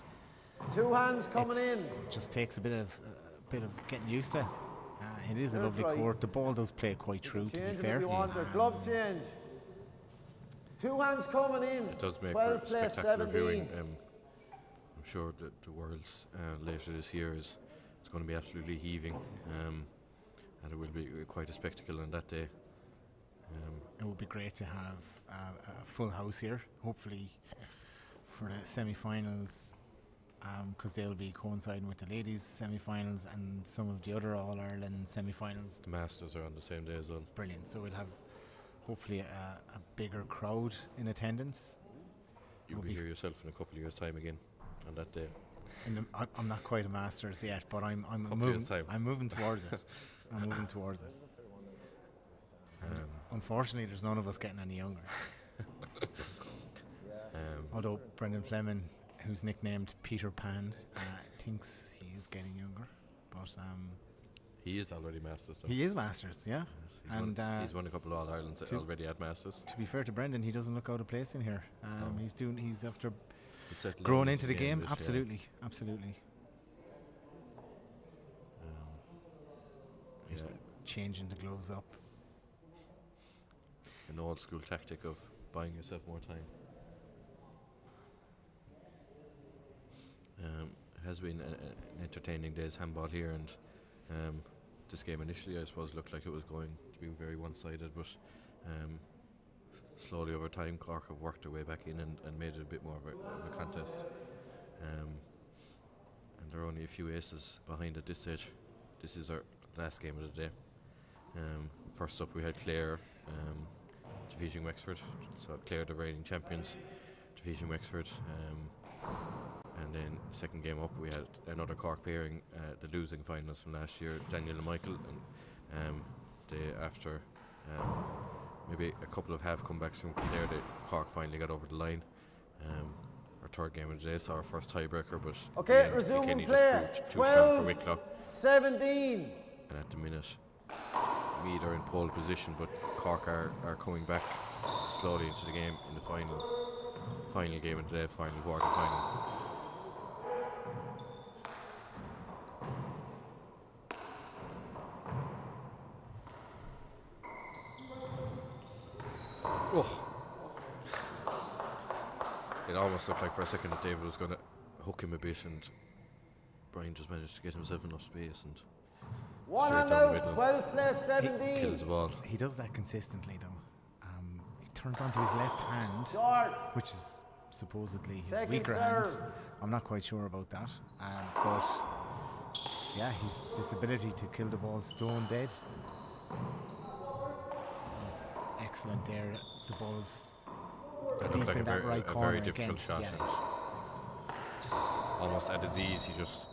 2 hands coming in. it just takes a bit of getting used to. It is a Good lovely try. court. The ball does play quite true, to be Change it fair. if you want. Their glove change. 2 hands coming in. It does make 12 for play spectacular 17. viewing. I'm sure that the Worlds later this year it's going to be absolutely heaving, and it will be quite a spectacle on that day. It would be great to have a full house here, hopefully for the semi-finals, because they'll be coinciding with the ladies' semi-finals and some of the other All-Ireland semi-finals. The Masters are on the same day as well. Brilliant. So we'll have hopefully a bigger crowd in attendance. You'll Will be be here yourself in a couple of years' time again on that day. I'm not quite a Masters yet, but I'm Couple moving. years' time. I'm moving towards it. I'm moving towards it. Unfortunately, there's none of us getting any younger. Although Brendan Fleming, who's nicknamed Peter Pan, thinks he is getting younger, but He is already Masters, though. he is Masters, yeah. Yes, And he's won a couple of All-Irelands already at Masters. to be fair to Brendan, he doesn't look out of place in here. No. He's after He's settled growing down into the game. a bit, Absolutely. Yeah. Changing the gloves up. An old school tactic of buying yourself more time. It has been an entertaining day's handball here, and this game initially, I suppose, looked like it was going to be very one-sided, but slowly over time, Cork have worked their way back in and made it a bit more of a contest. And there are only a few aces behind at this stage. This is our last game of the day. First up, we had Clare defeating Wexford. So Clare, the reigning champions, defeating Wexford. And then second game up, we had another Cork pairing, the losing finalists from last year, Daniel and Michael. And day after maybe a couple of half comebacks from Clare, Cork finally got over the line. Our third game of the day saw our first tiebreaker, but okay, resuming play. 12-17. And at the minute, Meath are in pole position, but Cork are coming back slowly into the game in the final game of the day, final quarter final. Oh. It almost looked like for a second that David was going to hook him a bit, and Brian just managed to get himself enough space and 1 and out, 12-17. Kills the ball. He does that consistently, though. He turns onto his left hand, which is supposedly his weaker hand. I'm not quite sure about that, but yeah, this ability to kill the ball stone dead. Excellent there. The ball's deep like in that right corner. A very difficult shot. Yeah. And almost at his ease, he just.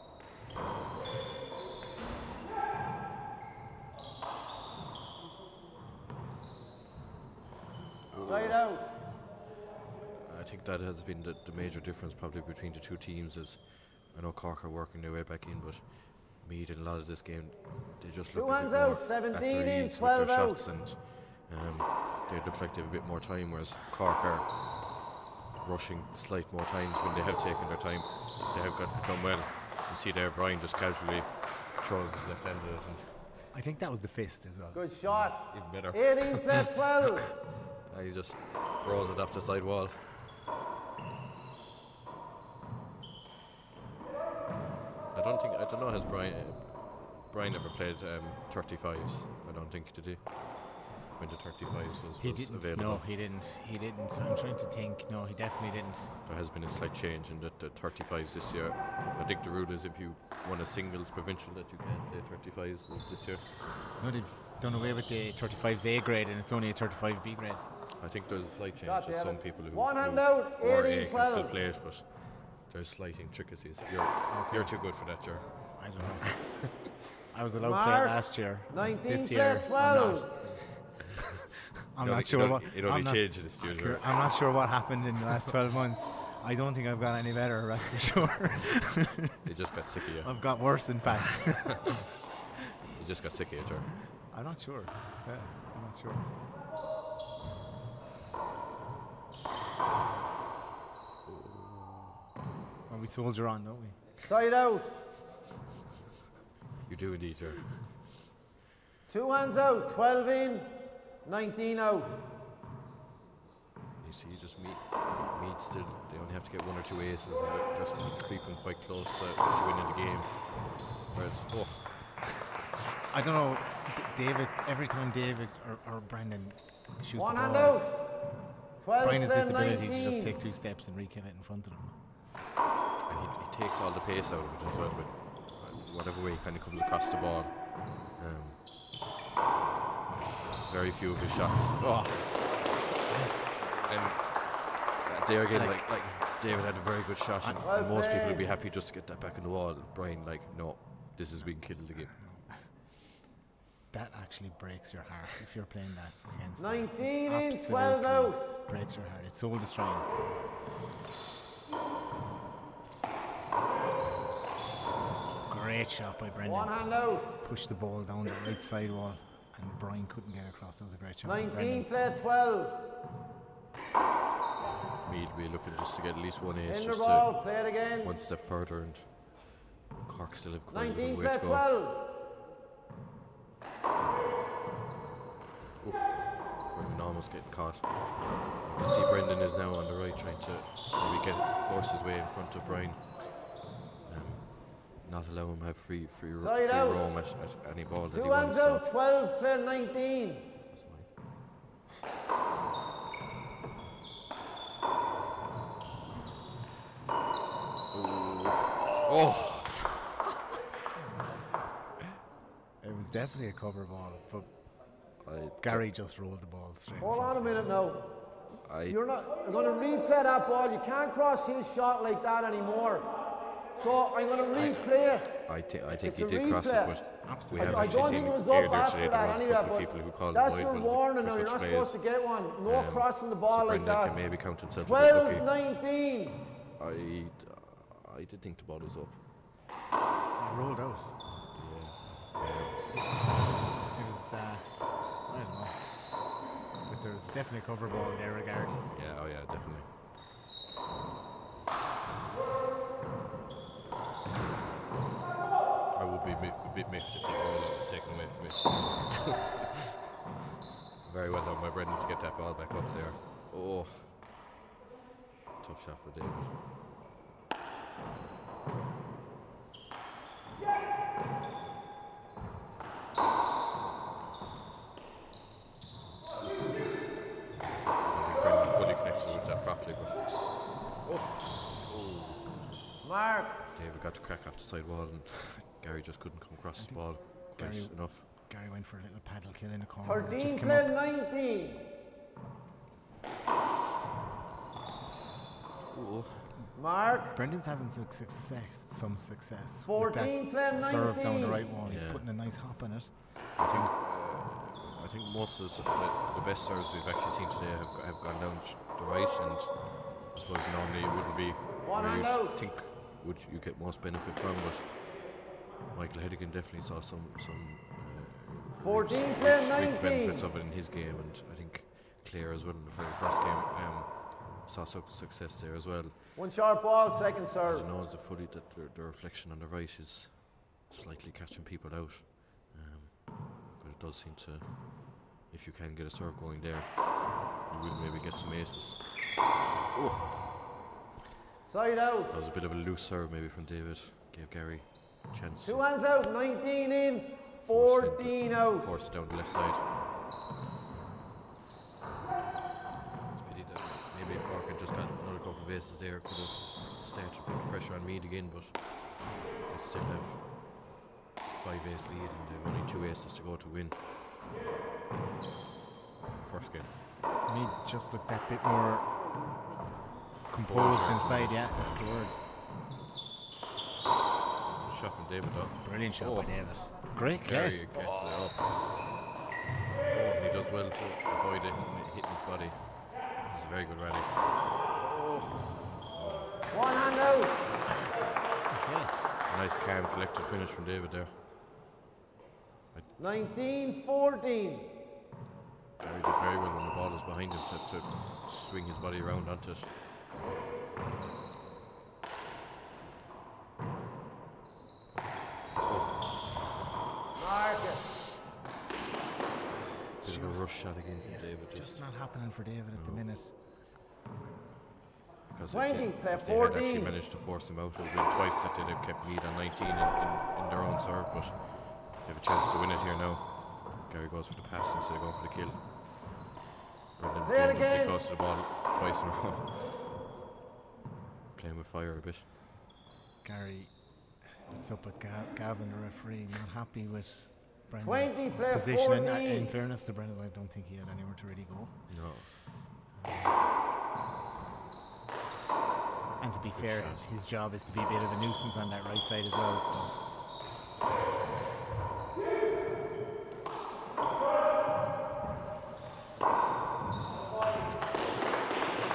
Side out. I think that has been the major difference probably between the two teams. Is I know Cork are working their way back in, but Meath in a lot of this game, they just look two hands out, 17 in, 12 out. Shots, and they look like they have a bit more time, whereas Cork are rushing slight more times when they have taken their time. They have done well. You see there, Brian just casually throws his left hand at it. And I think that was the fist as well. Good shot. Even better. 18 play 12. He just rolls it off the side wall. I don't know, has Brian ever played 35s? I don't think, did he? When the 35s was available. No, he didn't. I'm trying to think. No, he definitely didn't. There has been a slight change in the 35s this year. I think the rule is if you won a singles provincial that you can't play 35s this year. No, they've done away with the 35s A grade and it's only a 35B grade. I think there's a slight change. There's some people who one hand out, 18, 12. Can still play it, but there's slight intricacies. You're too good for that, Ger. I don't know. I was allowed to play it last year. 19 this year, 12. I'm not sure what. It only changed this year. I'm not sure what happened in the last 12 months. I don't think I've got any better, that's for sure. You just got sick of you. I've got worse, in fact. You just got sick of you, Ger. I'm not sure. Yeah, I'm not sure. Well, we soldier on, don't we? Side out. You do indeed, Ger. Two hands out, 12 in, 19 out. You see, just Meath still, they only have to get one or two aces and they're just creeping quite close to winning the game. Whereas, I don't know, David, every time David or Brendan shoot one the ball, hand out, 12 Brian has this ability 19. to just take two steps and re-kill it in front of them. and he takes all the pace out of it as well, but whatever way he kind of comes across the ball. Very few of his shots. And there again, like David had a very good shot, and most people would be happy just to get that back in the wall. Brian, no, this is being killed again. That actually breaks your heart if you're playing that against 19 in, 12 out. Breaks your heart. It's soul destroying. Great shot by Brendan. One hand out. Pushed the ball down the right side wall, and Brian couldn't get across. That was a great shot. 19 play 12. Meath will be looking just to get at least one ace. In the just ball, play it again. one step further, and Cork still have quite a 19 way play to go. 12. Brendan almost getting caught. You can see Brendan is now on the right, trying to maybe force his way in front of Brian. not allow him to have free Side out. roam at any ball that he 2 wants. hands out, 12, play 19. That's fine. Oh! It was definitely a cover ball, but I Gary just rolled the ball straight. in Hold front on a of him. minute now. I You're going to replay that ball. You can't cross his shot like that anymore. So I'm going to replay it. I think It's he a did cross it, replay. but we I have I actually don't seen think it was earlier up today after there that was a anyway, couple of but people who called that's wide your ones warning for now. You're such not plays. supposed to get one. No crossing the ball So like Brendan that. can maybe count himself a 12, bit lucky. 19. I did think the ball was up. It rolled out. It was, I don't know. But there was definitely a cover ball there regardless. Yeah, oh yeah, definitely. I would be a bit miffed if the ball was taken away from me. Very well done by Brendan to get that ball back up there. Oh, tough shot for David. Brendan fully connected with that properly, but Mark. David got to crack off the side wall and Gary just couldn't come across the ball quite Gary- enough. Gary went for a little paddle kill in the corner. It 13, just came play up. 19. Oh, Mark. Brendan's having some success. 14, with play that serve down the 19. right wall. He's Yeah. putting a nice hop in it. I think most of the best serves we've actually seen today have gone down the right, and I suppose normally it wouldn't be One where hand you'd out. think would you get most benefit from, but Michael Hedigan definitely saw some 14, play reaped 19. benefits of it in his game, and I think Clare as well in the very first game saw some success there as well. One short ball, second As serve. you know, as the footy that the reflection on the right is slightly catching people out, but it does seem to, if you can get a serve going there, you will maybe get some aces. Oh, Side out. that was a bit of a loose serve maybe from David. Gave Gary a chance 2 to hands out, 19 in, force 14 out. force it down the left side. It's a pity that maybe if Cork had just got another couple of aces there, could have started to put the pressure on Meath again, but they still have 5 ace lead and they've only 2 aces to go to win. First game. Meath just looked that bit more composed inside. Yeah, that's the word. Shot from David though. Brilliant shot Oh. by David. Great Gary catch. gets it up. Oh, and he does well to avoid it hitting his body. It's a very good rally. One hand out. Okay. Nice calm collected finish from David there. 19, 14. Gary did very well when the ball was behind him to swing his body around onto it. Mark it. Bit of a rush shot again from David. Just not happening for David at the minute. Because 20, if they play had 14. actually managed to force him out, it would have been twice that they'd have kept Meath on 19 in their own serve, but they have a chance to win it here now. Gary goes for the pass instead of going for the kill. Brendan Play it dangerously again. close to the ball twice in a row. Playing with fire a bit. Gary looks up at Gavin, the referee, not happy with 20, Brendan's play position. And, 14. in fairness to Brendan, I don't think he had anywhere to really go. No. And to be Good fair, shot. his job is to be a bit of a nuisance on that right side as well. So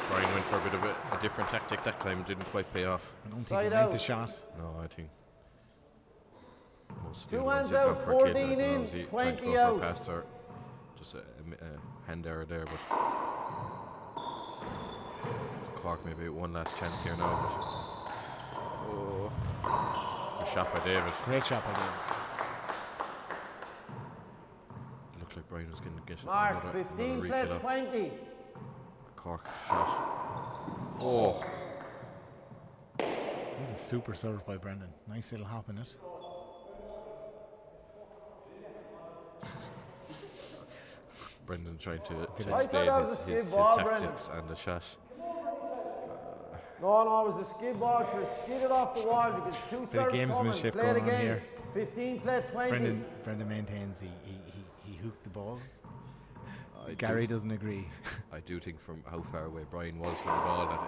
Brian went for a bit of a different tactic that time, didn't quite pay off. I don't think Side he meant the out. shot. No, I think most of the Two other ones hands he's gone out, for a kid, 14 like, in, was he trying to 20 go for a out. pass or just a hand error there, but Cork maybe one last chance here now, but good shot by David. Great shot by David. Looked like Brian was going to get Mark, another 15, play refill up. 20. Cork shot. Oh, Yeah, That's a super serve by Brendan. Nice little hop in it. Brendan trying to I explain thought that was a his skid ball, tactics and the shot. No, it was a skid ball. Should have skidded off the wall because two serves coming. gamesmanship Play it going on again. here. 15, play 20. Brendan maintains he hooked the ball. Gary doesn't agree. I do think from how far away Brian was from the ball that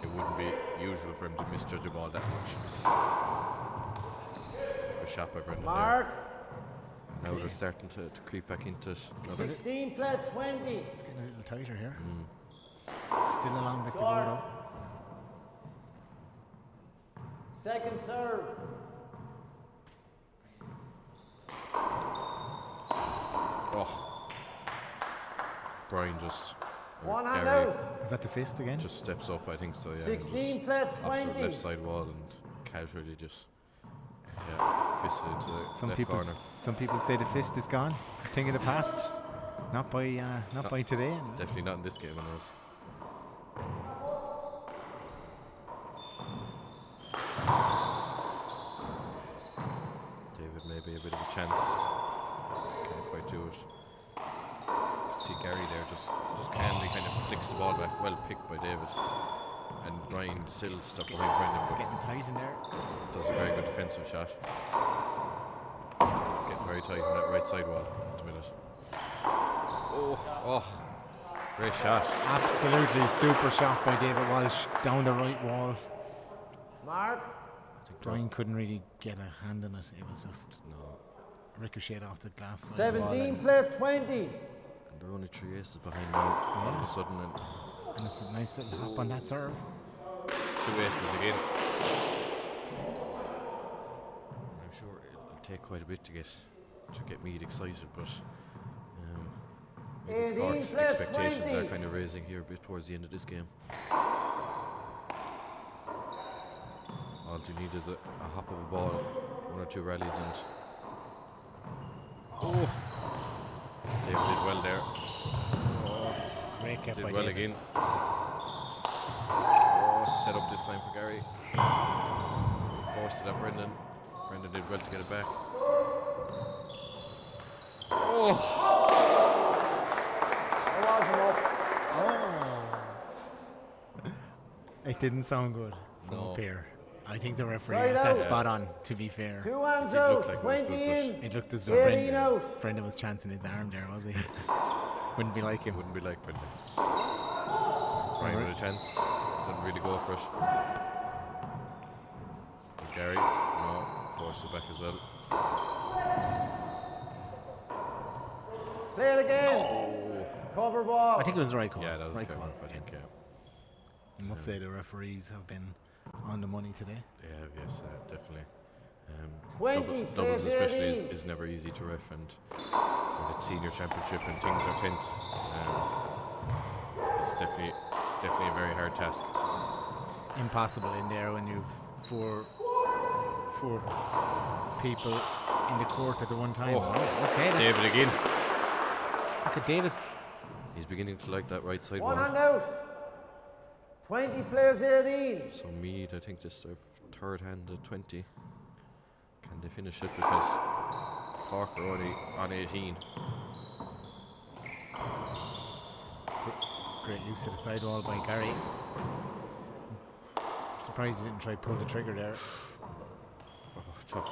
it wouldn't be usual for him to misjudge a ball that much. Good shot by Brendan Mark. there. Now they're starting to creep back into it. 16, play 20. It's getting a little tighter here. Still a long bit to go Short. though. Second serve. Oh, Brian just. One hand Gary out. Is that the fist again? just steps up, I think so. Yeah, 16, play opposite 20. left side wall and casually just fisted into the left corner. Some people say the fist is gone. A thing of the past. Not by today. Anyway. Definitely not in this game, anyways. David maybe a bit of a chance. Can't quite do it. You can see Gary there just calmly kind of flicks the ball back. Well picked by David. And Brian still stuck behind Brendan. It's But getting tight in there. does a very good defensive shot. It's getting very tight on that right side wall at the minute. Oh, great shot. Absolutely super shot by David Walsh down the right wall. Mark. I think Brian couldn't really get a hand on it. It was just no. ricocheted off the glass. side of the wall 17, play 20. And they're only 3 aces behind now. All of a sudden, and it's a nice little hop on that serve. 2 aces again. And I'm sure it'll take quite a bit to get Meath excited, but maybe 18, Cork's play expectations 20. are kind of raising here a bit towards the end of this game. All you need is a hop of a ball, 1 or 2 rallies, and David did well there. Great catch Did by well David. again. Set up this time for Gary. Forced it at Brendan. Brendan did well to get it back. It wasn't up. It didn't sound good from No. up here. I think the referee Side got that out. spot on, to be fair. 2 hands It looked out. like it was 20 good, in. It looked as though 18 out. Brendan was chancing his arm there, was he? Wouldn't be like him. Wouldn't be like Brendan. Brian with a chance. Didn't really go for it. And Gary, no, forced it back as well. Play it again. Cover ball. I think it was the right call. Yeah, that was right a fair call. enough, I think, yeah. I must say the referees have been on the money today. Yeah, yes, definitely. 20, Doubles play especially 13. is never easy to ref, and when it's senior championship and things are tense, it's definitely a very hard task. Impossible in there when you've four people in the court at the one time. Okay, David again. Look at David's. He's beginning to like that right side 1 wall. hand out. 20, players 18. So Meath, I think this is their 3rd hand at 20. Can they finish it? Because Cork are already on 18. Great use of the sidewall by Gary. Surprised he didn't try to pull the trigger there. Oh, tough.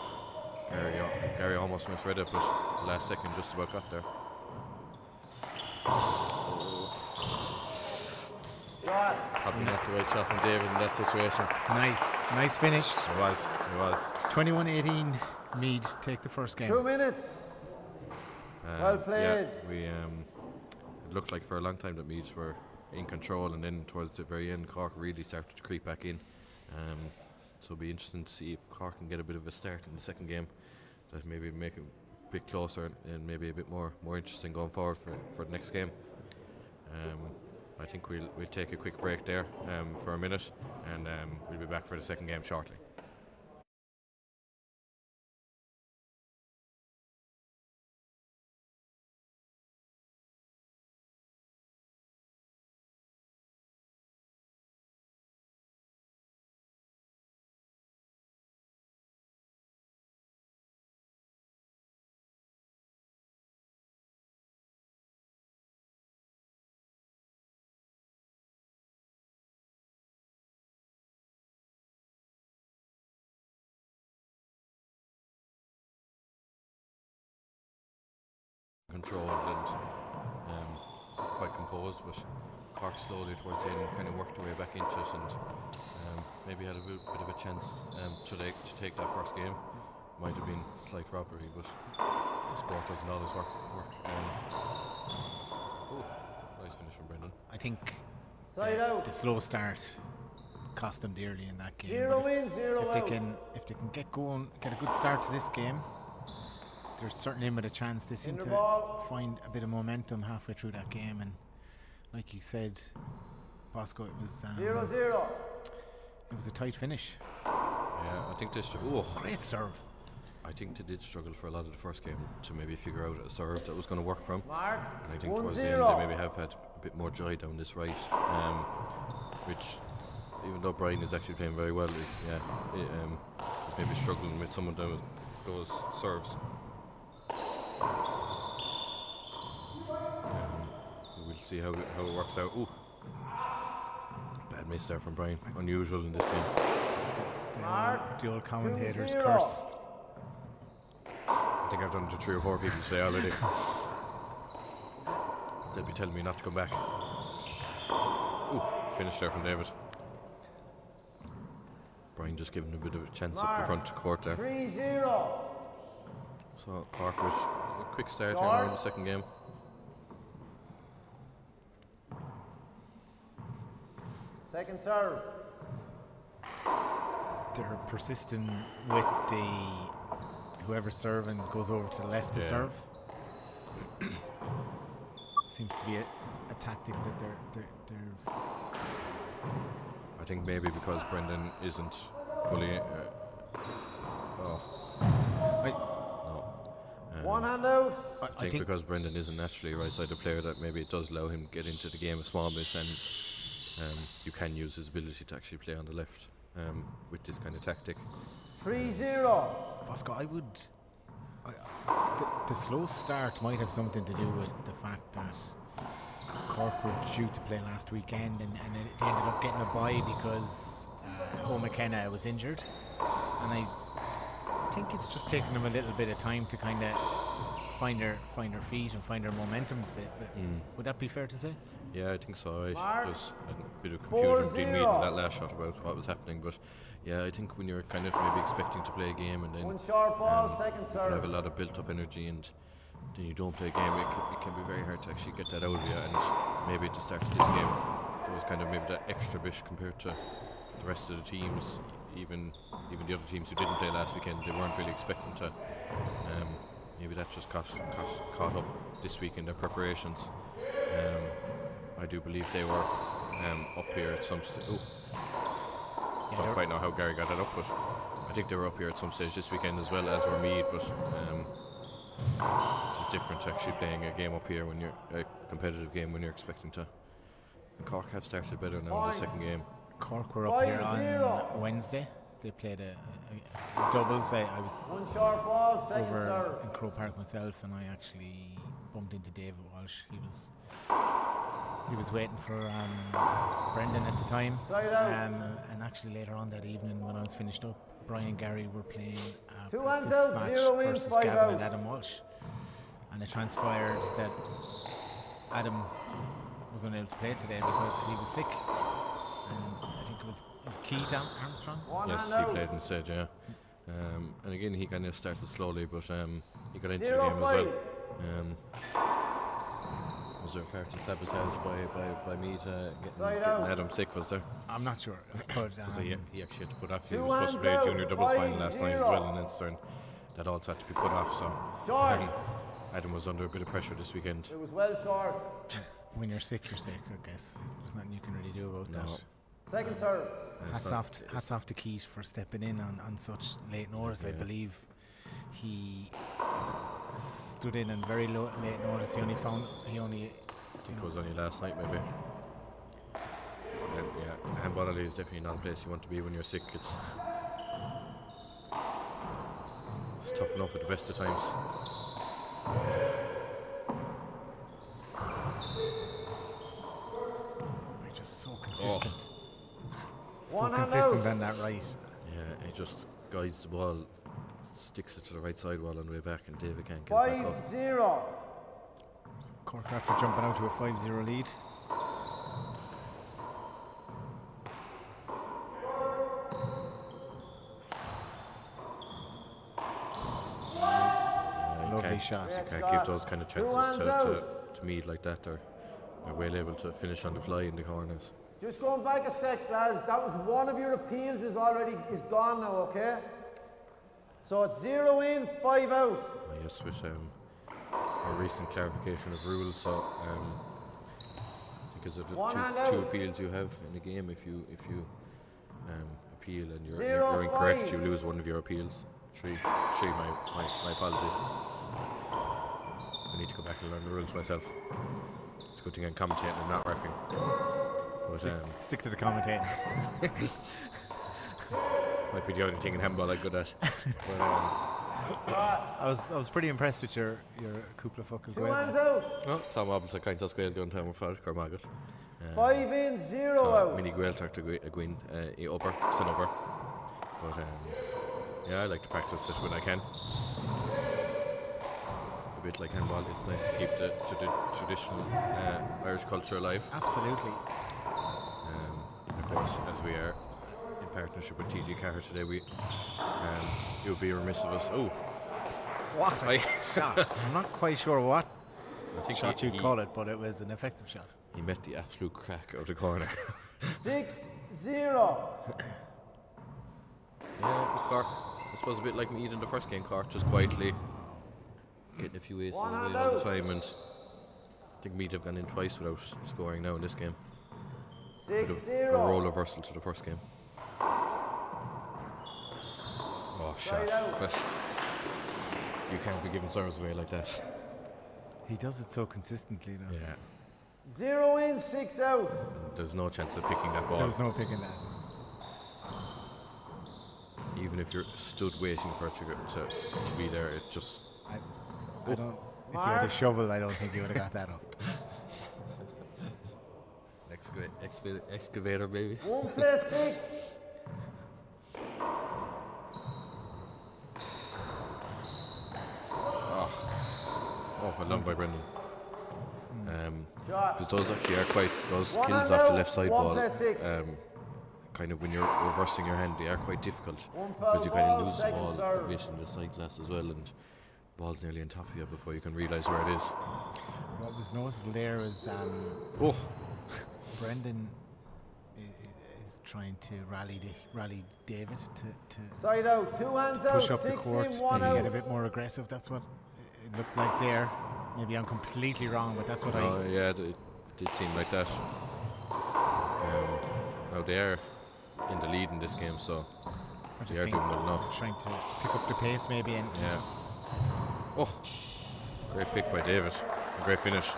Gary almost misread it, but last second just about got there. Shot. Probably not the right shot from David in that situation. Nice finish. It was. 21-18. Meath take the first game. 2 minutes. Well played. Yeah, it looked like for a long time that Meath were in control, and then towards the very end, Cork really started to creep back in. So it'll be interesting to see if Cork can get a bit of a start in the second game, that maybe make it a bit closer and maybe a bit more interesting going forward for the next game. I think we'll take a quick break there for a minute, and we'll be back for the second game shortly. controlled and quite composed, but Cork slowly towards the end kind of worked their way back into it and maybe had a bit of a chance to take that first game. Might have been slight robbery, but sport doesn't always work. Nice finish from Brendan. I think Side the slow start cost them dearly in that game. 0 in, 0 if out. they can get going, get a good start to this game, there's certainly a chance they seem to find a bit of momentum halfway through that game. And like you said, Bosco, it was 0-0. It was a tight finish. Yeah, I think they great serve. I think they did struggle for a lot of the first game to maybe figure out a serve that was going to work for them. Mark, And I think towards the end they maybe have had a bit more joy down this right, which, even though Brian is actually playing very well, is maybe struggling with some of those serves. We'll see how it works out. Ooh, bad miss there from Brian. Unusual in this game. The old commentator's 2-0. curse. I think I've done it to 3 or 4 people today already. They'll be telling me not to come back. Ooh, finish there from David. Brian just giving a bit of a chance up the front court there. 3-0. So Cork with a quick start here now in the second game. Second serve. They're persistent with whoever's serving goes over to the left to serve. Seems to be a tactic that they're I think maybe because Brendan isn't fully. One hand out. I think because Brendan isn't naturally a right-sided player, that maybe it does allow him to get into the game a small bit, and you can use his ability to actually play on the left with this kind of tactic. 3-0. Bosco, the slow start might have something to do with the fact that Cork were due to play last weekend, and they ended up getting a bye because McKenna was injured, and I think it's just taken them a little bit of time to kind of find their feet and find their momentum a bit. But would that be fair to say? Yeah, I think so. There's a bit of confusion between Meath and that last shot about what was happening, but yeah, I think when you're kind of maybe expecting to play a game and then One short ball, second serve. you have a lot of built-up energy, and then you don't play a game, it can be very hard to actually get that out of you. And maybe at the start of this game, there was kind of maybe that extra bit compared to the rest of the teams, even the other teams who didn't play last weekend. They weren't really expecting to. Maybe that just caught up this week in their preparations. I do believe they were up here at some stage. I don't quite know how Gary got it up, but I think they were up here at some stage this weekend as well, as were Meath. But it's just different to actually playing a game up here when you're a competitive game when you're expecting to. And Cork have started better now in the second game. Cork were up here on Wednesday. They played a doubles. I was one short ball, second over serve. in Croke Park myself, and I actually bumped into David Walsh. He was waiting for Brendan at the time. Side out. And actually later on that evening, when I was finished up, Brian and Gary were playing Two this hands out, match 0 in, versus 5 Gavin out. and Adam Walsh, and it transpired that Adam was unable to play today because he was sick, and I think it was Keith Armstrong. Yes, he played instead, yeah. And again, he kind of started slowly, but he got into the game as well. Was there a part of sabotage by me to getting Adam sick, was there? I'm not sure, but he actually had to put off. He was supposed to play a junior doubles final last night as well in Leinster, that also had to be put off, so Adam was under a bit of pressure this weekend. It was well short. When you're sick, I guess. There's nothing you can really do about that. Second serve. Hats off to Keith for stepping in on such late notice. I believe he stood in on very late notice. I think it was only last night maybe. Handball alley is definitely not a place you want to be when you're sick. It's tough enough at the best of times. They're just so consistent. One consistent on that right. Yeah, he just guides the ball, sticks it to the right sidewall on the way back, and David can't get it back up. 5-0. Cork after jumping out to a 5-0 lead. Lovely shot. You can't give those kind of chances to Meath like that. They're well able to finish on the fly in the corners. Just going back a sec, lads. That was one of your appeals is gone now, okay? So it's 0 in, 5 out. Oh, yes, with a recent clarification of rules, so I think it's two appeals you have in a game. If you appeal and you're incorrect, you lose one of your appeals. Three. My apologies. I need to go back and learn the rules myself. It's a good thing I'm commentating and not reffing. But, stick to the commentating. Might be the only thing in handball I'm good at. But, I was pretty impressed with your cúpla fuck 2 hands out. oh, Tom Robbins, I can't just go on time for Cormagat. 5 in, 0 out. Mini Gaeltach to Gwyn upper, sin upper. But yeah, I like to practice it when I can. A bit like handball, it's nice to keep the traditional Irish culture alive. Absolutely. And of course, as we are in partnership with TG Carroll today, it would be remiss of us. Oh, what a shot! I'm not quite sure what shot you'd call it, but it was an effective shot. He met the absolute crack out of the corner. 6-0. Yeah, Cork, I suppose a bit like Meath in the first game. Cork just quietly getting a few aces away all the time, and I think Meath have gone in twice without scoring now in this game. 6-0. A role reversal to the first game. Oh, shot. But you can't be giving serves away like that. He does it so consistently though. Yeah. 0 in, 6 out. And there's no chance of picking that ball. There's no picking that. Even if you're stood waiting for it to be there, it just... I don't, if you had a shovel, I don't think you would have got that up. Excavator, baby. 1 plus 6. Oh, well done by Brendan. Because those actually are quite, those kills off the left side ball, kind of when you're reversing your hand, they are quite difficult. Because you kind of lose the ball a bit in the side glass as well, and ball's nearly on top of you before you can realise where it is. What was noticeable there is Brendan is trying to rally David to side out, 2 hands out, push up the 6 court, in, 1 maybe out. get a bit more aggressive. That's what it looked like there. Maybe I'm completely wrong, but that's what yeah, it did seem like that. Now they are in the lead in this game, so they are doing well enough. Trying to pick up the pace maybe. And yeah. Oh, great pick by David. A great finish.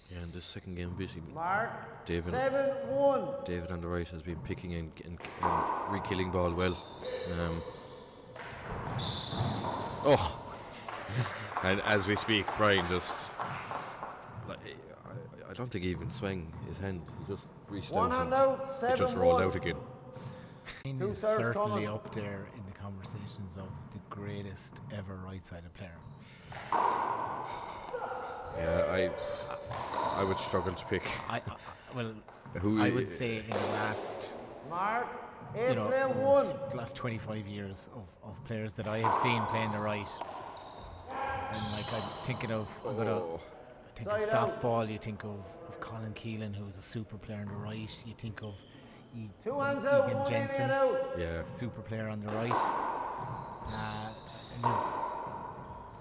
Yeah, in this second game, busy. Mark, David 7-1. David on the right has been picking and re-killing ball well. Oh, and as we speak, Brian just, like, I don't think he even swung his hand. He just reached out and out, it just rolled out again. He's certainly up there in the conversations of the greatest ever right-sided player. Yeah, I would struggle to pick. I would say in the last, Mark, the last 25 years of players that I have seen playing the right, and like I'm thinking of, think of softball. You think of Colin Keelan, who's a super player on the right. You think of 2 hands out, Egan 1 Jensen, out. Yeah, super player on the right.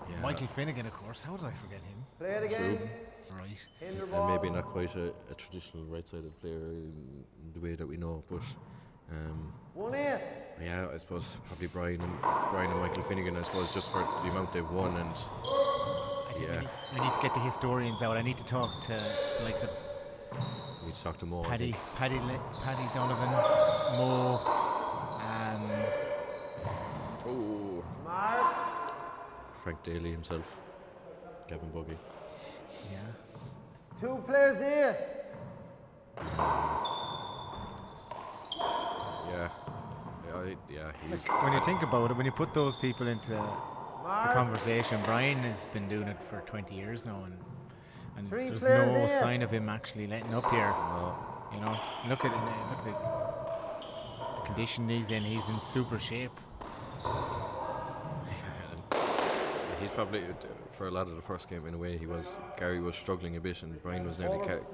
And Michael Finnegan, of course. How did I forget him? Play it again. Right. And maybe not quite a traditional right-sided player in the way that we know, but 1-8. yeah, I suppose probably Brian and Michael Finnegan. I suppose just for the amount they've won, and I think we need to get the historians out. I need to talk to the likes of. We need to talk to Mo. Paddy Donovan, Mo. Mark. Frank Daly himself, Gavin Buggy. Yeah. 2 players 8. Yeah, he's when you think about it, when you put those people into the conversation. Brian has been doing it for 20 years now, and Three there's players no in. sign of him actually letting up here. No. You know, look at the condition he's in. He's in super shape. He's probably, for a lot of the first game in a way, Gary was struggling a bit, and Brian was nearly carrying.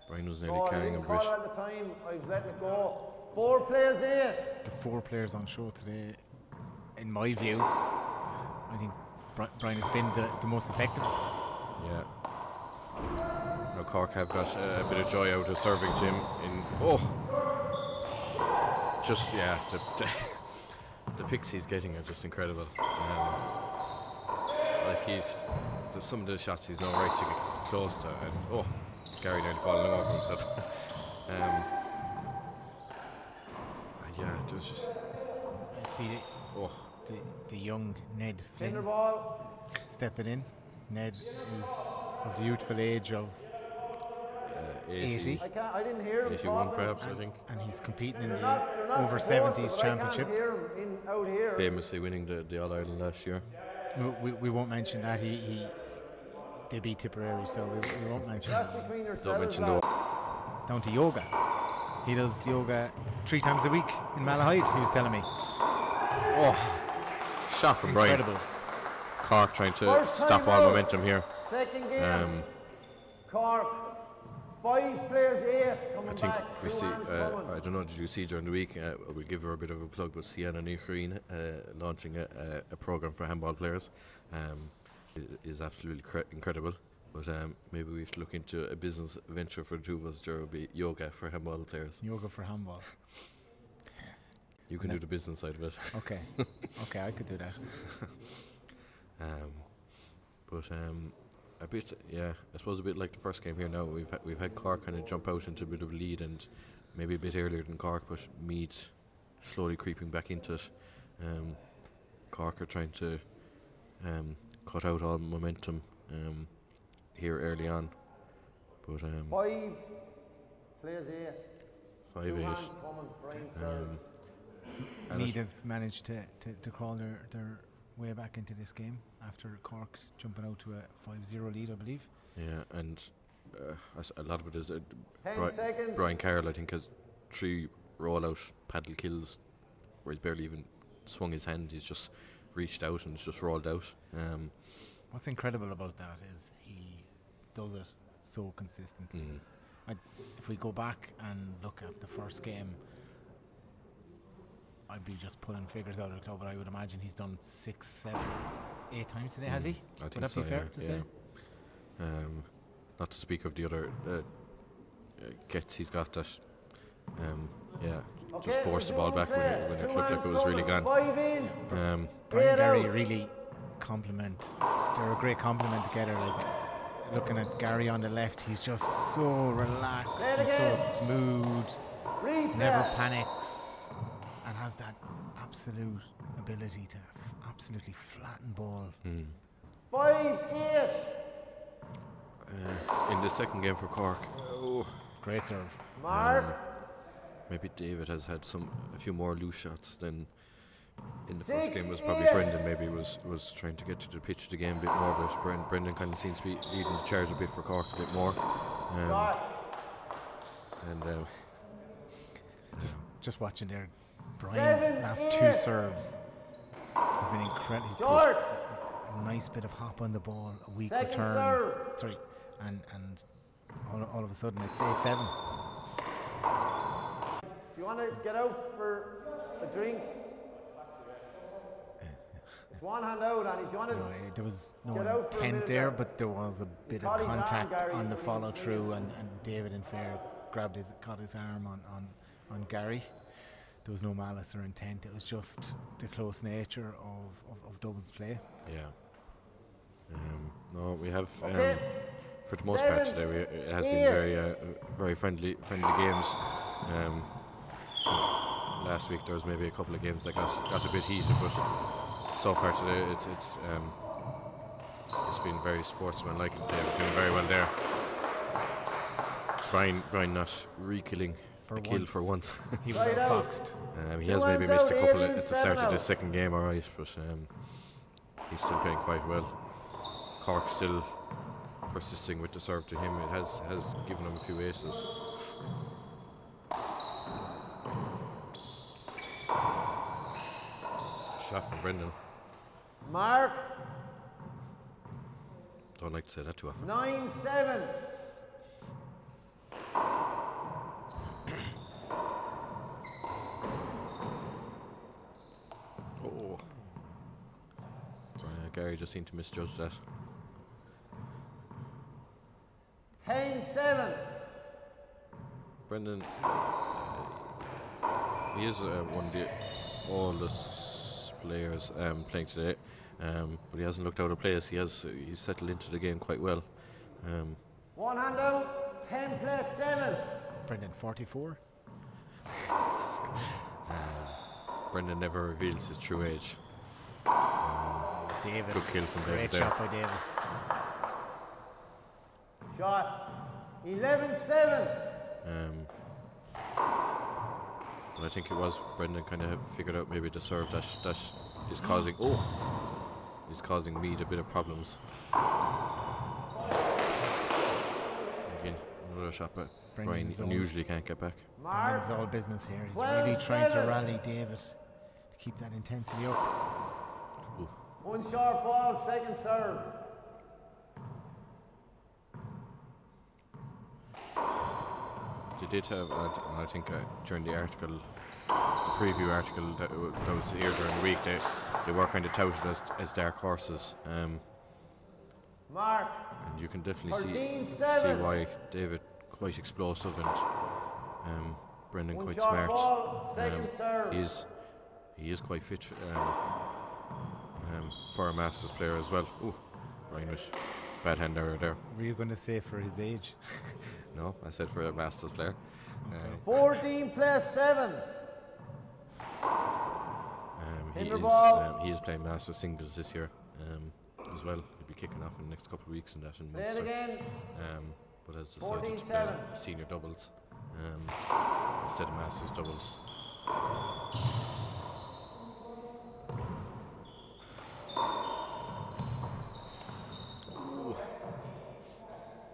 Brian was nearly carrying him. Call it at the time. I was letting it go. 4 players in. The 4 players on show today, in my view, I think Brian has been the most effective. Yeah. Now Cork have got a bit of joy out of serving to him the picks he's getting are just incredible. There's some of the shots he's not right to get close to, and Gary nearly falling over himself. There's just I see the young Ned Flynn ball. stepping in. Ned is of the youthful age of 80. I didn't hear him 81 talking. perhaps, I think. And he's competing in They're the not over supposed 70s to, but championship. I can't hear him out here. Famously winning the All-Ireland last year. We won't mention that. They beat Tipperary, so we won't mention That's that. between Don't yourselves. mention lad. Down to yoga. He does yoga 3 times a week in Malahide, he was telling me. Shot from Brian. Incredible. Cork trying to First stop time all out. momentum here. Second game. Cork. 5 players 8 coming I think back. we 2 see, hands coming. I don't know, did you see during the week, we'll give her a bit of a plug, but Sienna Nichreen launching a programme for handball players is absolutely incredible. But maybe we have to look into a business venture for the 2 of us. There will be yoga for handball players. Yoga for handball. You can do the business side of it. Okay. Okay, I could do that. A bit, I suppose a bit like the first game here now. We've had Cork kind of jump out into a bit of a lead, and maybe a bit earlier than Cork, but Meath slowly creeping back into it. Cork are trying to cut out all momentum here early on, but 5 players 8. 5-8. 2 hands coming. Brian serve. And Meath have managed to crawl their way back into this game after Cork jumping out to a 5-0 lead, I believe. Yeah, and a lot of it is 10 seconds. Brian Carroll, I think, has 3 roll-out paddle kills where he's barely even swung his hand. He's just reached out and it's just rolled out. What's incredible about that is he does it so consistently. If we go back and look at the first game, I'd be just pulling figures out of the club, but I would imagine he's done 6, 7, 8 times today, has he? I think would that so, be fair to say? Not to speak of the other gets he's got that. Just forced the ball back when it looked like it was really gone. 5 in. Brian Get Gary out. really complement. They're a great complement together. Like looking at Gary on the left, he's just so relaxed Play it and again. so smooth, Replay. never panics, and has that absolute ability to absolutely flatten ball. 5-8. In the second game for Cork, Great serve. Mark. maybe David has had a few more loose shots than in the 6, first game. Was probably 8. Brendan maybe was trying to get to the pitch of the game a bit more, but Brendan kind of seems to be leading the charge a bit for Cork a bit more. Shot. And Just watching there, Brian's 7, last 8. 2 serves have been incredible. He's put Short. a nice bit of hop on the ball, a weak Second return. serve. Sorry, and all of a sudden it's 8-7. Do you want to get out for a drink? It's one hand out, Annie. Do you want to? No, there was no Get out for a intent minute there, there. but there was a bit caught of his arm, contact Gary, on the when he follow was through, swinging. and David in fair caught his arm on Gary. There was no malice or intent. It was just the close nature of Dublin's play. yeah. No, we have Okay. for the most part 7, today. It has 8. been very friendly games. Last week there was maybe a couple of games that got a bit heated, but so far today it's been very sportsmanlike, and David doing very well there. Brian not re-killing For a kill for once. He was outfoxed. He has maybe missed a couple at the start of this second game, alright, but he's still playing quite well. Cork still persisting with the serve to him. It has given him a few aces. Shot from Brendan. Mark. Don't like to say that too often. 9-7. Oh. Gary just seemed to misjudge that. 10-7. Brendan, he is one of the oldest players playing today, but he hasn't looked out of place. He's settled into the game quite well. One hand out, 10 plus 7. Brendan, 44. Brendan never reveals his true age. David. Good kill from David. Great there. shot by David. Shot. 11-7. But I think it was Brendan kind of figured out maybe the serve that is causing Meath a bit of problems. Again, another shot, but Brian unusually can't get back. Brendan's all business here. He's really trying to rally David to keep that intensity up. Ooh. One short ball, second serve. They did have, I think during the article, the preview article that was here during the week, they were kind of touted as dark horses. Mark. And you can definitely see 13-7. why David quite explosive and Brendan One quite short smart. ball, second serve. He is quite fit for a Masters player as well. Ooh, Brian with bad hand error there. Were you going to say for his age? No, I said for a Masters player. 14 plus 7. He is playing Masters singles this year as well. He'll be kicking off in the next couple of weeks in that in Play it Munster. again. But has decided to play 14-7. senior doubles instead of Masters doubles.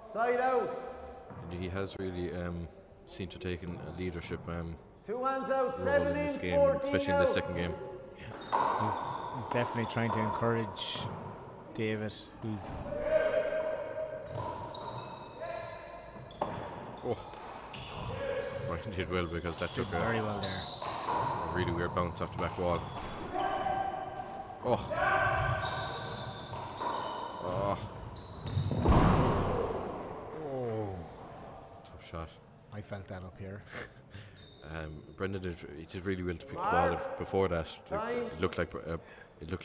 Side out. And he has really seemed to have taken a leadership Two hands out, role 7 in this in, game, 14 especially in out. the second game. He's definitely trying to encourage David, who's... Oh, Brian did well because that took very well there. a really weird bounce off the back wall. Oh. Oh. Oh. Tough shot. I felt that up here. Brendan did really well to pick the ball before that. It looked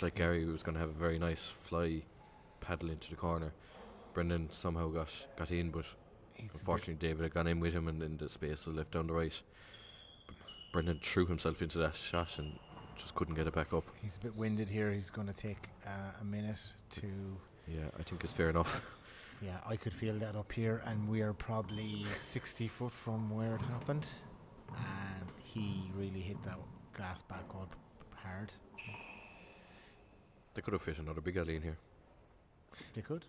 like Gary was going to have a very nice fly paddle into the corner. Brendan somehow got in, but unfortunately David had gone in with him, and then the space was left down the right. But Brendan threw himself into that shot and just couldn't get it back up. He's a bit winded here. He's going to take a minute to... Yeah, I think it's fair enough. Yeah, I could feel that up here, and we're probably 60 foot from where it happened. And he really hit that glass back wall hard. They could have fit another big alley in here. They could.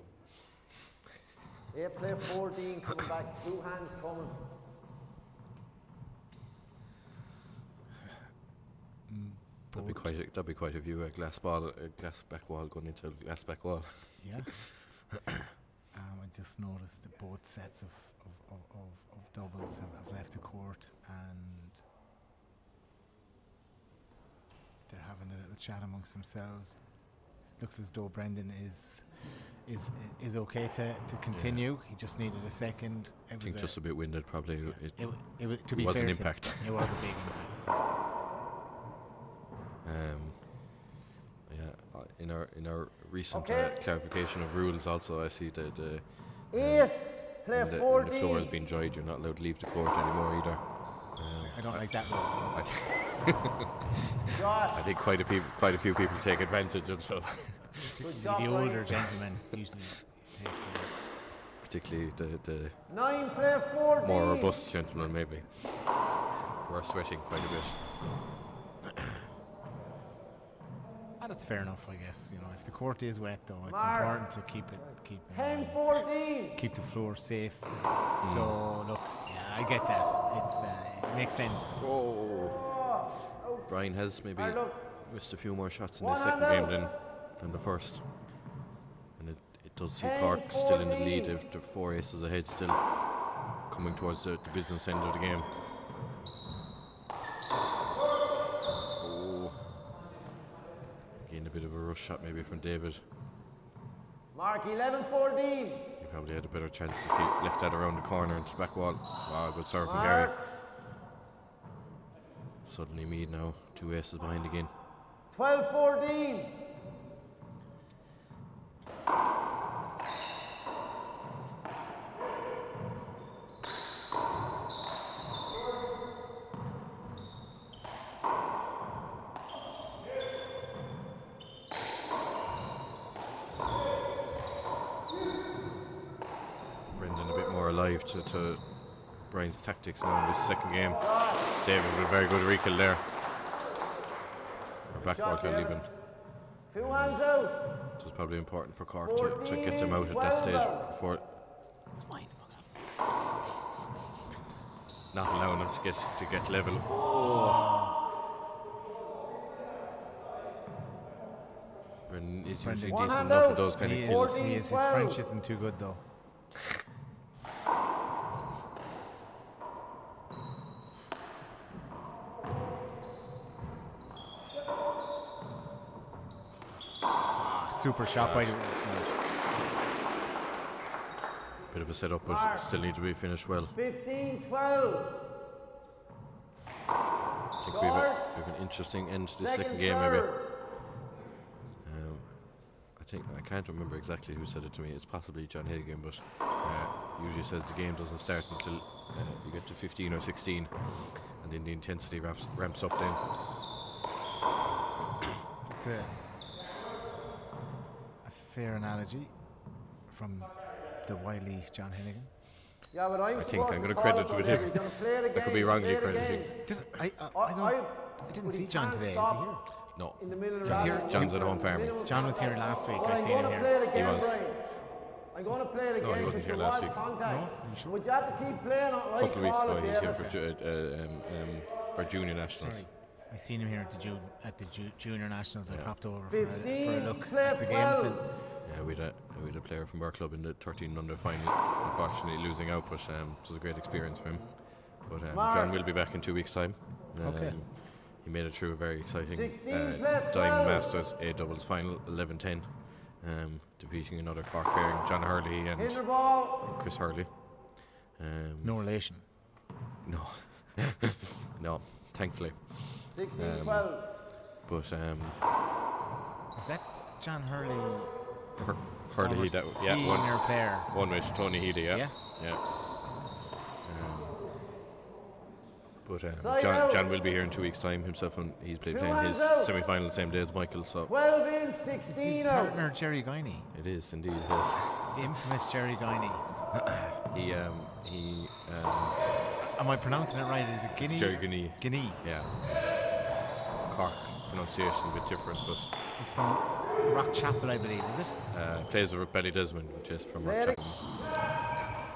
Yeah, play 14 coming back, two hands coming. That'd be quite a view. A glass back wall going into a glass back wall. Yeah. I just noticed that both sets of doubles have left the court, and they're having a little chat amongst themselves. Looks as though Brendan is okay to continue. Yeah. He just needed a second. I think just a bit winded probably. Yeah. It to be was fair an impact. It was a big impact. In our recent clarification of rules, also I see that play 14. the floor has been dried. You're not allowed to leave the court anymore either. I don't like that rule. I think quite a few people take advantage of so. The older gentlemen usually take particularly the 9 play 14. more robust gentlemen maybe were sweating quite a bit. That's fair enough, I guess. You know, if the court is wet, though, it's Mark. important to keep 10-14. keep the floor safe. So look, yeah, I get that. It makes sense. Brian has maybe missed a few more shots in One the second hand game than the first, and it does see Cork still in the lead. They're 4 aces ahead, still coming towards the business end of the game. Again, a bit of a rush shot maybe from David. Mark 11-14. He probably had a better chance if he left that around the corner into the back wall. Wow, good serve from Gary. Suddenly Meath now 2 aces behind again. 12-14. Brendan a bit more alive to Brian's tactics now in this second game. David with a very good recall there. Our back ball can't even. 2 hands out. It was probably important for Cork to get them out at that stage before not allowing them to get level. Brendan is usually decent enough for those kind of kills. His French isn't too good, though. Super shot by the Bit of a setup, but still need to be finished well. 15-12. I think we have an interesting end to the second game, maybe. I can't remember exactly who said it to me. It's possibly John Hilligan, but usually says the game doesn't start until you get to 15 or 16, and then the intensity ramps up then. It's a fair analogy from the wily John Hilligan. Yeah, but I think I'm going to credit with him. That could be wrongly credited. I didn't see John today. Is he here? No. In the middle of John's at home farming. John was here last week. Well, I I'm seen going him to here. play it again, He was. Brian. I'm going to play it No, he again wasn't because here there last was week. contact. No? You sure? But you have to keep playing it A right. couple of weeks call ago, it, he was here David. for our junior nationals. Sorry. I seen him here at the junior nationals. I popped over for a 15, look play at the game. 12. Yeah, we had a player from our club in the 13 under final, unfortunately losing out, but it was a great experience for him. But John will be back in 2 weeks' time. Okay. He made it through a very exciting 16, Diamond Masters A doubles final, 11-10, defeating another Cork pairing, John Hurley and Hinder ball. Chris Hurley. No relation. No, no, thankfully. 16-12. But Is that John Hurley? Hurley, that senior player. One with Tony Healy, yeah. But John will be here in 2 weeks' time himself, and he's playing his semi-final the same day as Michael. So 12 in, 16 out. Partner Jerry Guiney. it is indeed. Yes. The infamous Jerry Guiney. He Am I pronouncing it right? Is it Guinea? Jerry Guinea. Guinea. Yeah. Cork pronunciation a bit different, but He's from Rockchapel, I believe. Is it? plays with Belly Desmond, which is from Rockchapel.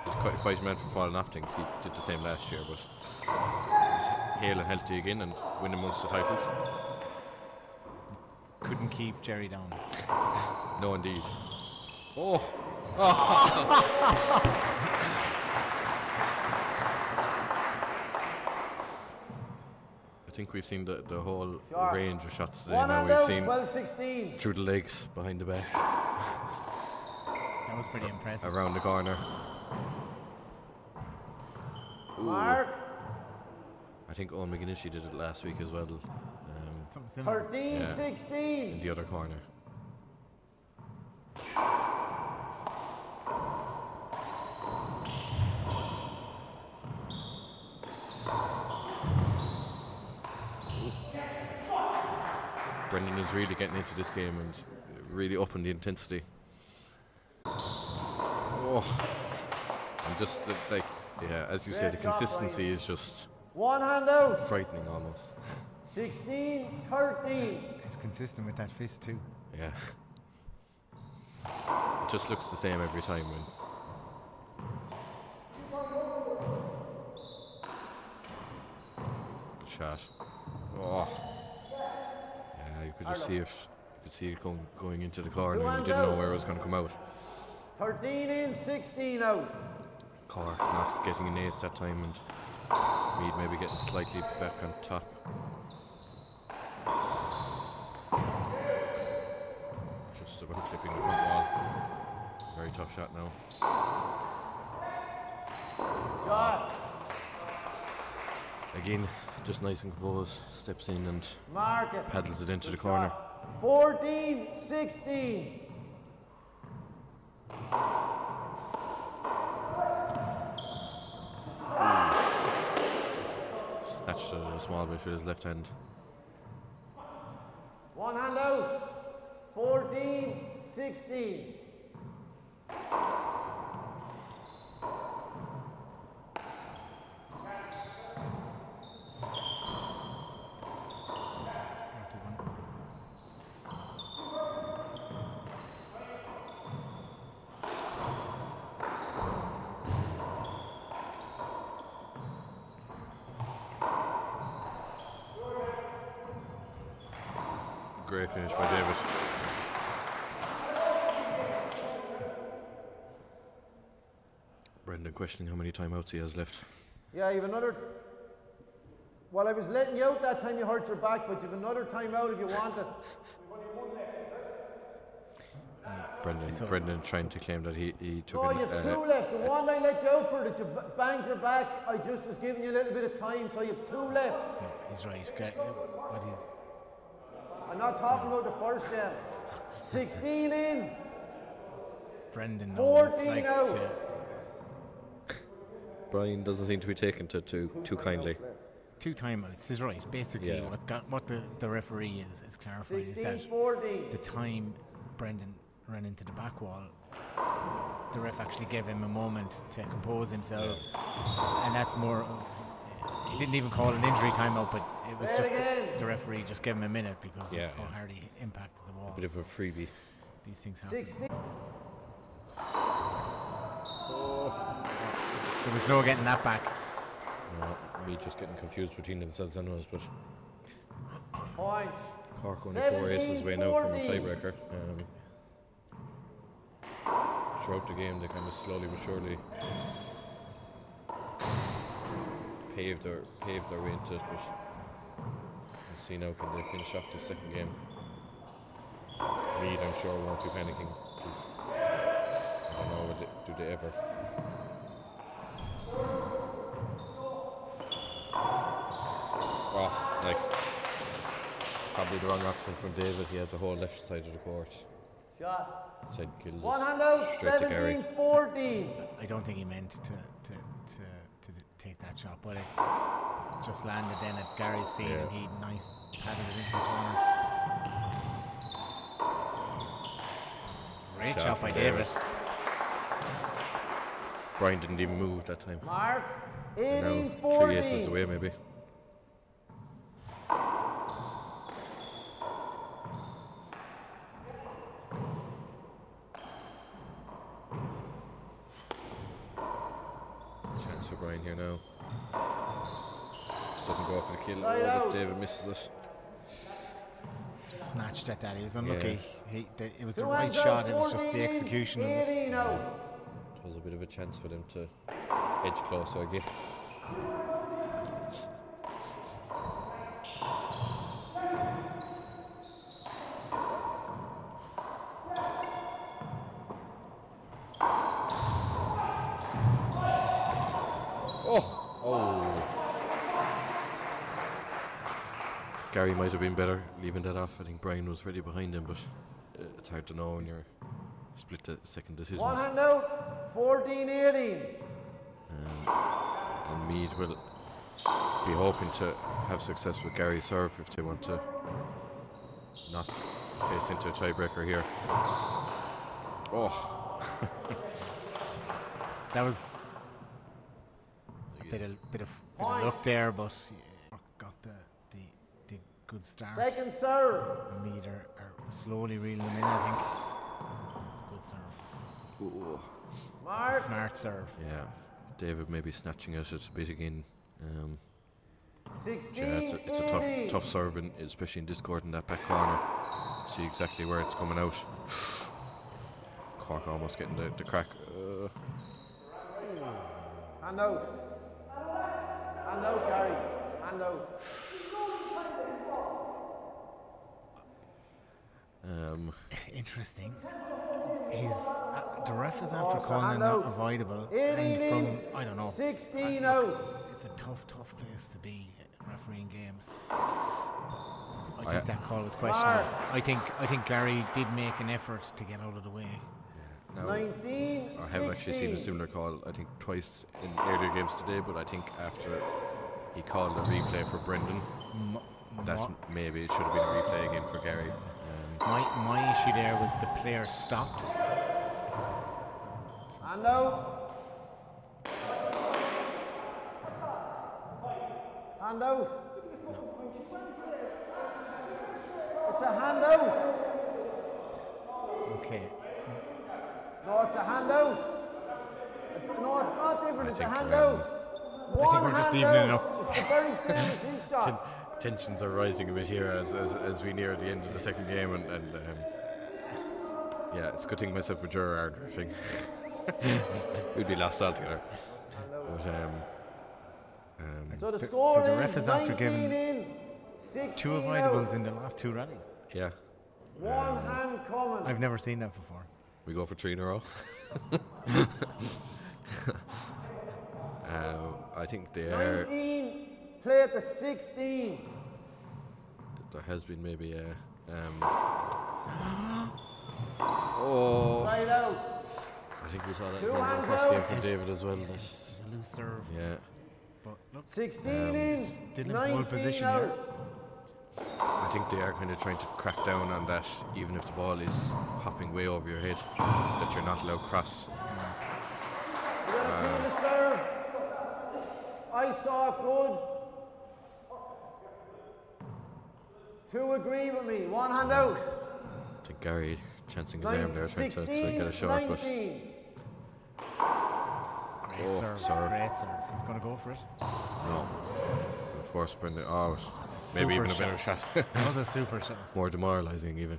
He's quite a man for falling off things. He did the same last year, but he's hale and healthy again and winning most of the titles. Couldn't keep Jerry down. No, indeed. I think we've seen the whole range of shots today. One Now hand we've out, seen 12-16. through the legs, behind the back, That was pretty impressive. around the corner. Mark. I think Owen McGinnish did it last week as well, Something similar. 13-16. in the other corner. Brendan is really getting into this game and really upping the intensity. Oh, And just like, yeah, as you say, the consistency is just one hand out. frightening almost. 16-13. It's consistent with that fist too. Yeah. It just looks the same every time when. Good shot. Oh. Yeah, you could just see it going into the corner, and you didn't know where it was going to come out. 13 in, 16 out. Cork not getting an ace that time, and Meath maybe getting slightly back on top. Just about clipping the front wall. Very tough shot now. Shot. Again, just nice and composed. Steps in and Mark it. paddles it into Good the corner. shot. 14-16. Snatched it a small bit with his left hand. One hand out. 14-16. Great finish by David. Brendan questioning how many timeouts he has left. Yeah, you have another. Well, I was letting you out that time you hurt your back, but you have another timeout if you want it. Brendan trying to claim that he took No, it. you have two left. The one I let you out for that you banged your back, I just was giving you a little bit of time, so you have two left. No, he's right. What he's I'm not talking about the first game. 16 in. Brendan 14 likes out. Uh, Brian doesn't seem to be taken to too kindly. Two timeouts is right. Basically, Yeah. what the referee is clarifying is that 16-14. the time Brendan ran into the back wall, the ref actually gave him a moment to compose himself, and that's more. He didn't even call an injury timeout, but it was just the referee just gave him a minute because of how hard he impacted the wall. Bit of a freebie. These things happen. 16. There was no getting that back. No, me just getting confused between themselves anyways, but Point. Cork only 4 aces away now from a tiebreaker. Throughout the game, they kind of slowly but surely paved their way into it, but we'll see now, can they finish off the second game. Meath, I'm sure, won't be panicking, because I don't know, do they ever. Oh, like, probably the wrong option from David. He had the whole left side of the court. Shot. Side killed One hand out. straight to Gary. 17-14. I don't think he meant to take that shot, but it just landed then at Gary's feet, and he paddled it into the corner. Great shot by David. Brian didn't even move that time. Mark. And now 18-14. 3 aces away, maybe. Chance for Brian here now. Doesn't go for the kill. Side But out. David misses it. Snatched at that. He was unlucky. It was the Two right hands out, shot. It was just the 14, execution of it. 18 out. It was a bit of a chance for them to edge closer, I guess. Gary might have been better leaving that off. I think Brian was ready behind him, but it's hard to know when you're split the second decisions. One hand out. 14-18. And Meath will be hoping to have success with Gary's serve if they want to not face into a tiebreaker here. Oh. That was bit of luck there, but got the good start. Second serve. And Meath are slowly reeling them in, I think. It's a good serve. Ooh. It's a smart serve. Yeah, David maybe snatching at it a bit again. 16. Yeah, it's a tough serve, especially in this court in that back corner. See exactly where it's coming out. Cork almost getting the crack. Hand out. Hand out, Gary. Hand out. Interesting. The ref is after it's a calling it handout. not avoidable. 18 And from, in, I don't know. 16 out. It's a tough place to be refereeing games. I think that call was questionable. I think Gary did make an effort to get out of the way. Now, 19, I have actually seen a similar call, I think twice in earlier games today, but I think after he called a replay for Brendan, maybe it should have been a replay again for Gary. My issue there was the player stopped. Hand out. Hand out. It's a hand out. Okay. No, it's a hand out. No, it's not different. It's a hand out. I think we're just evening up. It's the very same as his shot. Tensions are rising a bit here as we near the end of the second game, and yeah, it's a good thing myself and Jura aren't riffing. We'd be lost altogether. But, so the score so the ref is after giving in, 2 avoidables in the last 2 rallies. yeah, One hand coming. I've never seen that before. we go for 3 in a row. I think they are. 19, play at the 16. There has been maybe a. Side out. I think we saw that 2 during the hands first out. game from David as well. It's a loose serve. Yeah. But look, 16 in, still in 19 pole position out. here. I think they are kind of trying to crack down on that, even if the ball is hopping way over your head, that you're not allowed cross. We're going to clean the serve. I saw it good. 2 agree with me. 1 hand out. I think Gary chancing his arm there, trying to get a shot, but 19. Great serve. Great serve. He's going to go for it. no. Of course, Brendan. Oh, That's maybe super even a better shot. That was a super shot. More demoralising, even.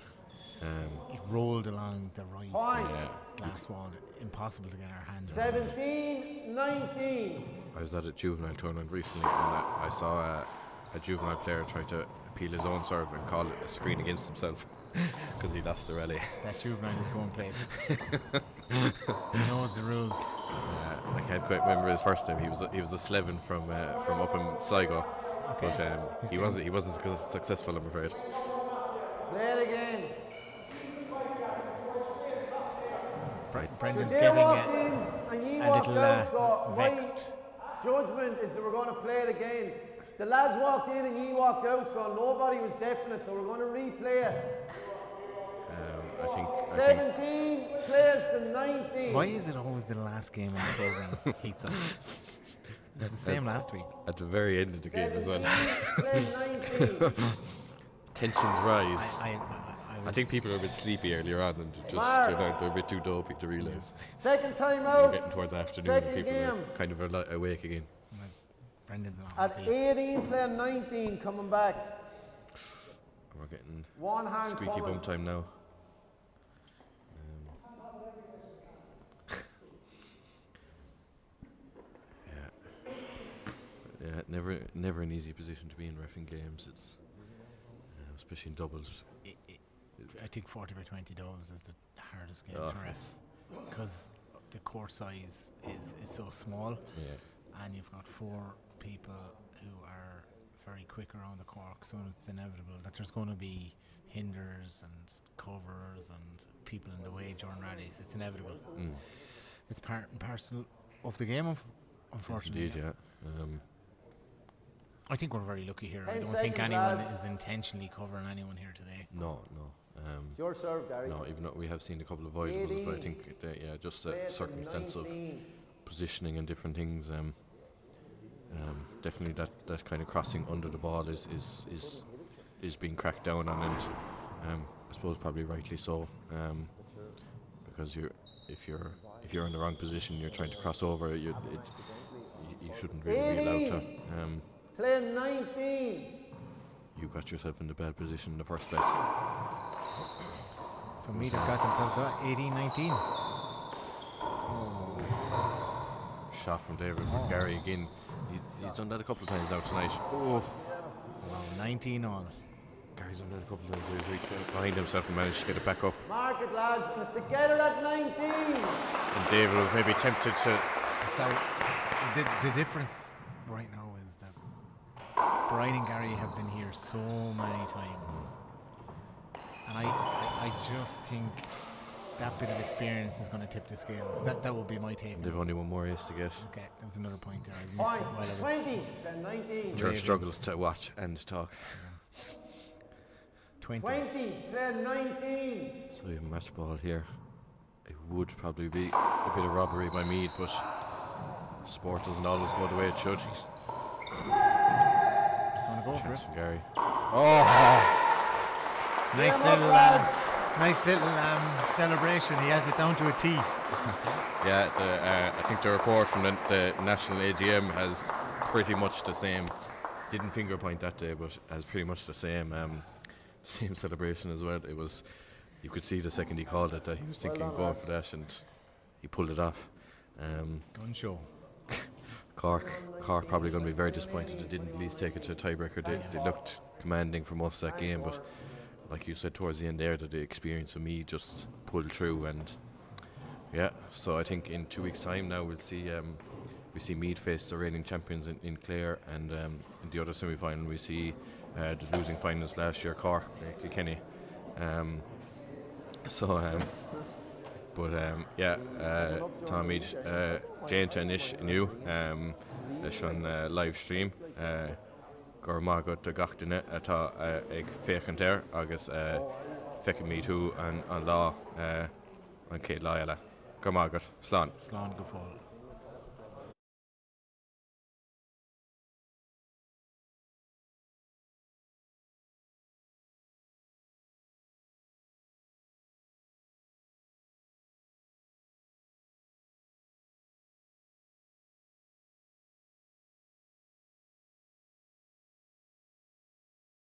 It rolled along the right Point. Yeah. glass wall. Impossible to get our hand on. 17, 19. I was at a juvenile tournament recently, and I saw a juvenile player try to appeal his own serve and call it a screen against himself because he lost the rally. That juvenile is going places. He knows the rules. I can't quite remember his first name. He was a Slevin from up in Sligo, but he wasn't successful, I'm afraid. Play it again. Brendan's So they getting walked in and ye a walked little out, so my vexed. judgment is that we're going to play it again. The lads walked in and ye walked out, so nobody was definite, so we're going to replay it. I think 17 plays to 19. Why is it always the last game on the program heats up? It was the same last week. at the very end of the game as well. 17 plays 19. Tensions rise. I think was- people are a bit sleepy earlier on, and just Mark. they're a bit too dopey to realise. Second time We're out. getting towards the afternoon, Second and people game. are kind of awake again. Brendan's not At happy. 18 playing 19 coming back. We're getting One hand squeaky coming. bum time now. Yeah, never an easy position to be in reffing games. It's especially in doubles. I think 40 by 20 doubles is the hardest game Oh, to ref because the court size is so small, Yeah, and you've got 4 people who are very quick around the cork, so it's inevitable that there's going to be hinders and covers and people in the way during rallies. It's inevitable. It's part and parcel of the game, unfortunately. indeed, yeah. I think we're very lucky here. I 10 don't think seconds, anyone lads. is intentionally covering anyone here today. No. It's your serve, Gary. No, even though we have seen a couple of avoidables, but I think just Play a to circumstance of 19. positioning and different things. definitely that kind of crossing under the ball is being cracked down on, and I suppose probably rightly so, because if you're in the wrong position, you're trying to cross over, you shouldn't really be allowed to. Play 19. You got yourself in the bad position in the first place. So Meath have got themselves 18-19. Shot from David, but Gary again. He's done that a couple of times now tonight. Oh, Wow, 19 all. Gary's done that a couple of times. He's reached behind himself and managed to get it back up. Mark it, lads. It's together at 19. And David was maybe tempted to. So the difference right now is that Brian and Gary have been here so many times, and I just think that bit of experience is going to tip the scales. That would be my take. They've only one more ace to get. Okay, that was another point there. I missed it while I was 20. Then 19. George struggles to watch and talk. 20. 20. Play 19. So you have match ball here. It would probably be a bit of robbery by Meath, but sport doesn't always go the way it should. He's going to go for Chance it. from Gary. Oh! Nice little celebration. He has it down to a T. Yeah, I think the report from the national AGM has pretty much the same. Didn't finger point that day, but has pretty much the same celebration as well. It was, you could see the second he called it that he was thinking of going for that, and he pulled it off. Gun show. Cork probably going to be very disappointed they didn't at least take it to a tiebreaker. They looked commanding for most of that game, but like you said towards the end there, that the experience of me just pulled through, and yeah. So I think in 2 weeks' time now we'll see Meath face the reigning champions in Clare, and in the other semi-final we see the losing finals last year, Cork, Kilkenny. Tá Meath déanta inis inniu leis an live stream gur mágad a gach duine atá ag féchant air agus feiceann Meath tú an lá an céad lá eile. Gur mágad, slán. Slán go fáil.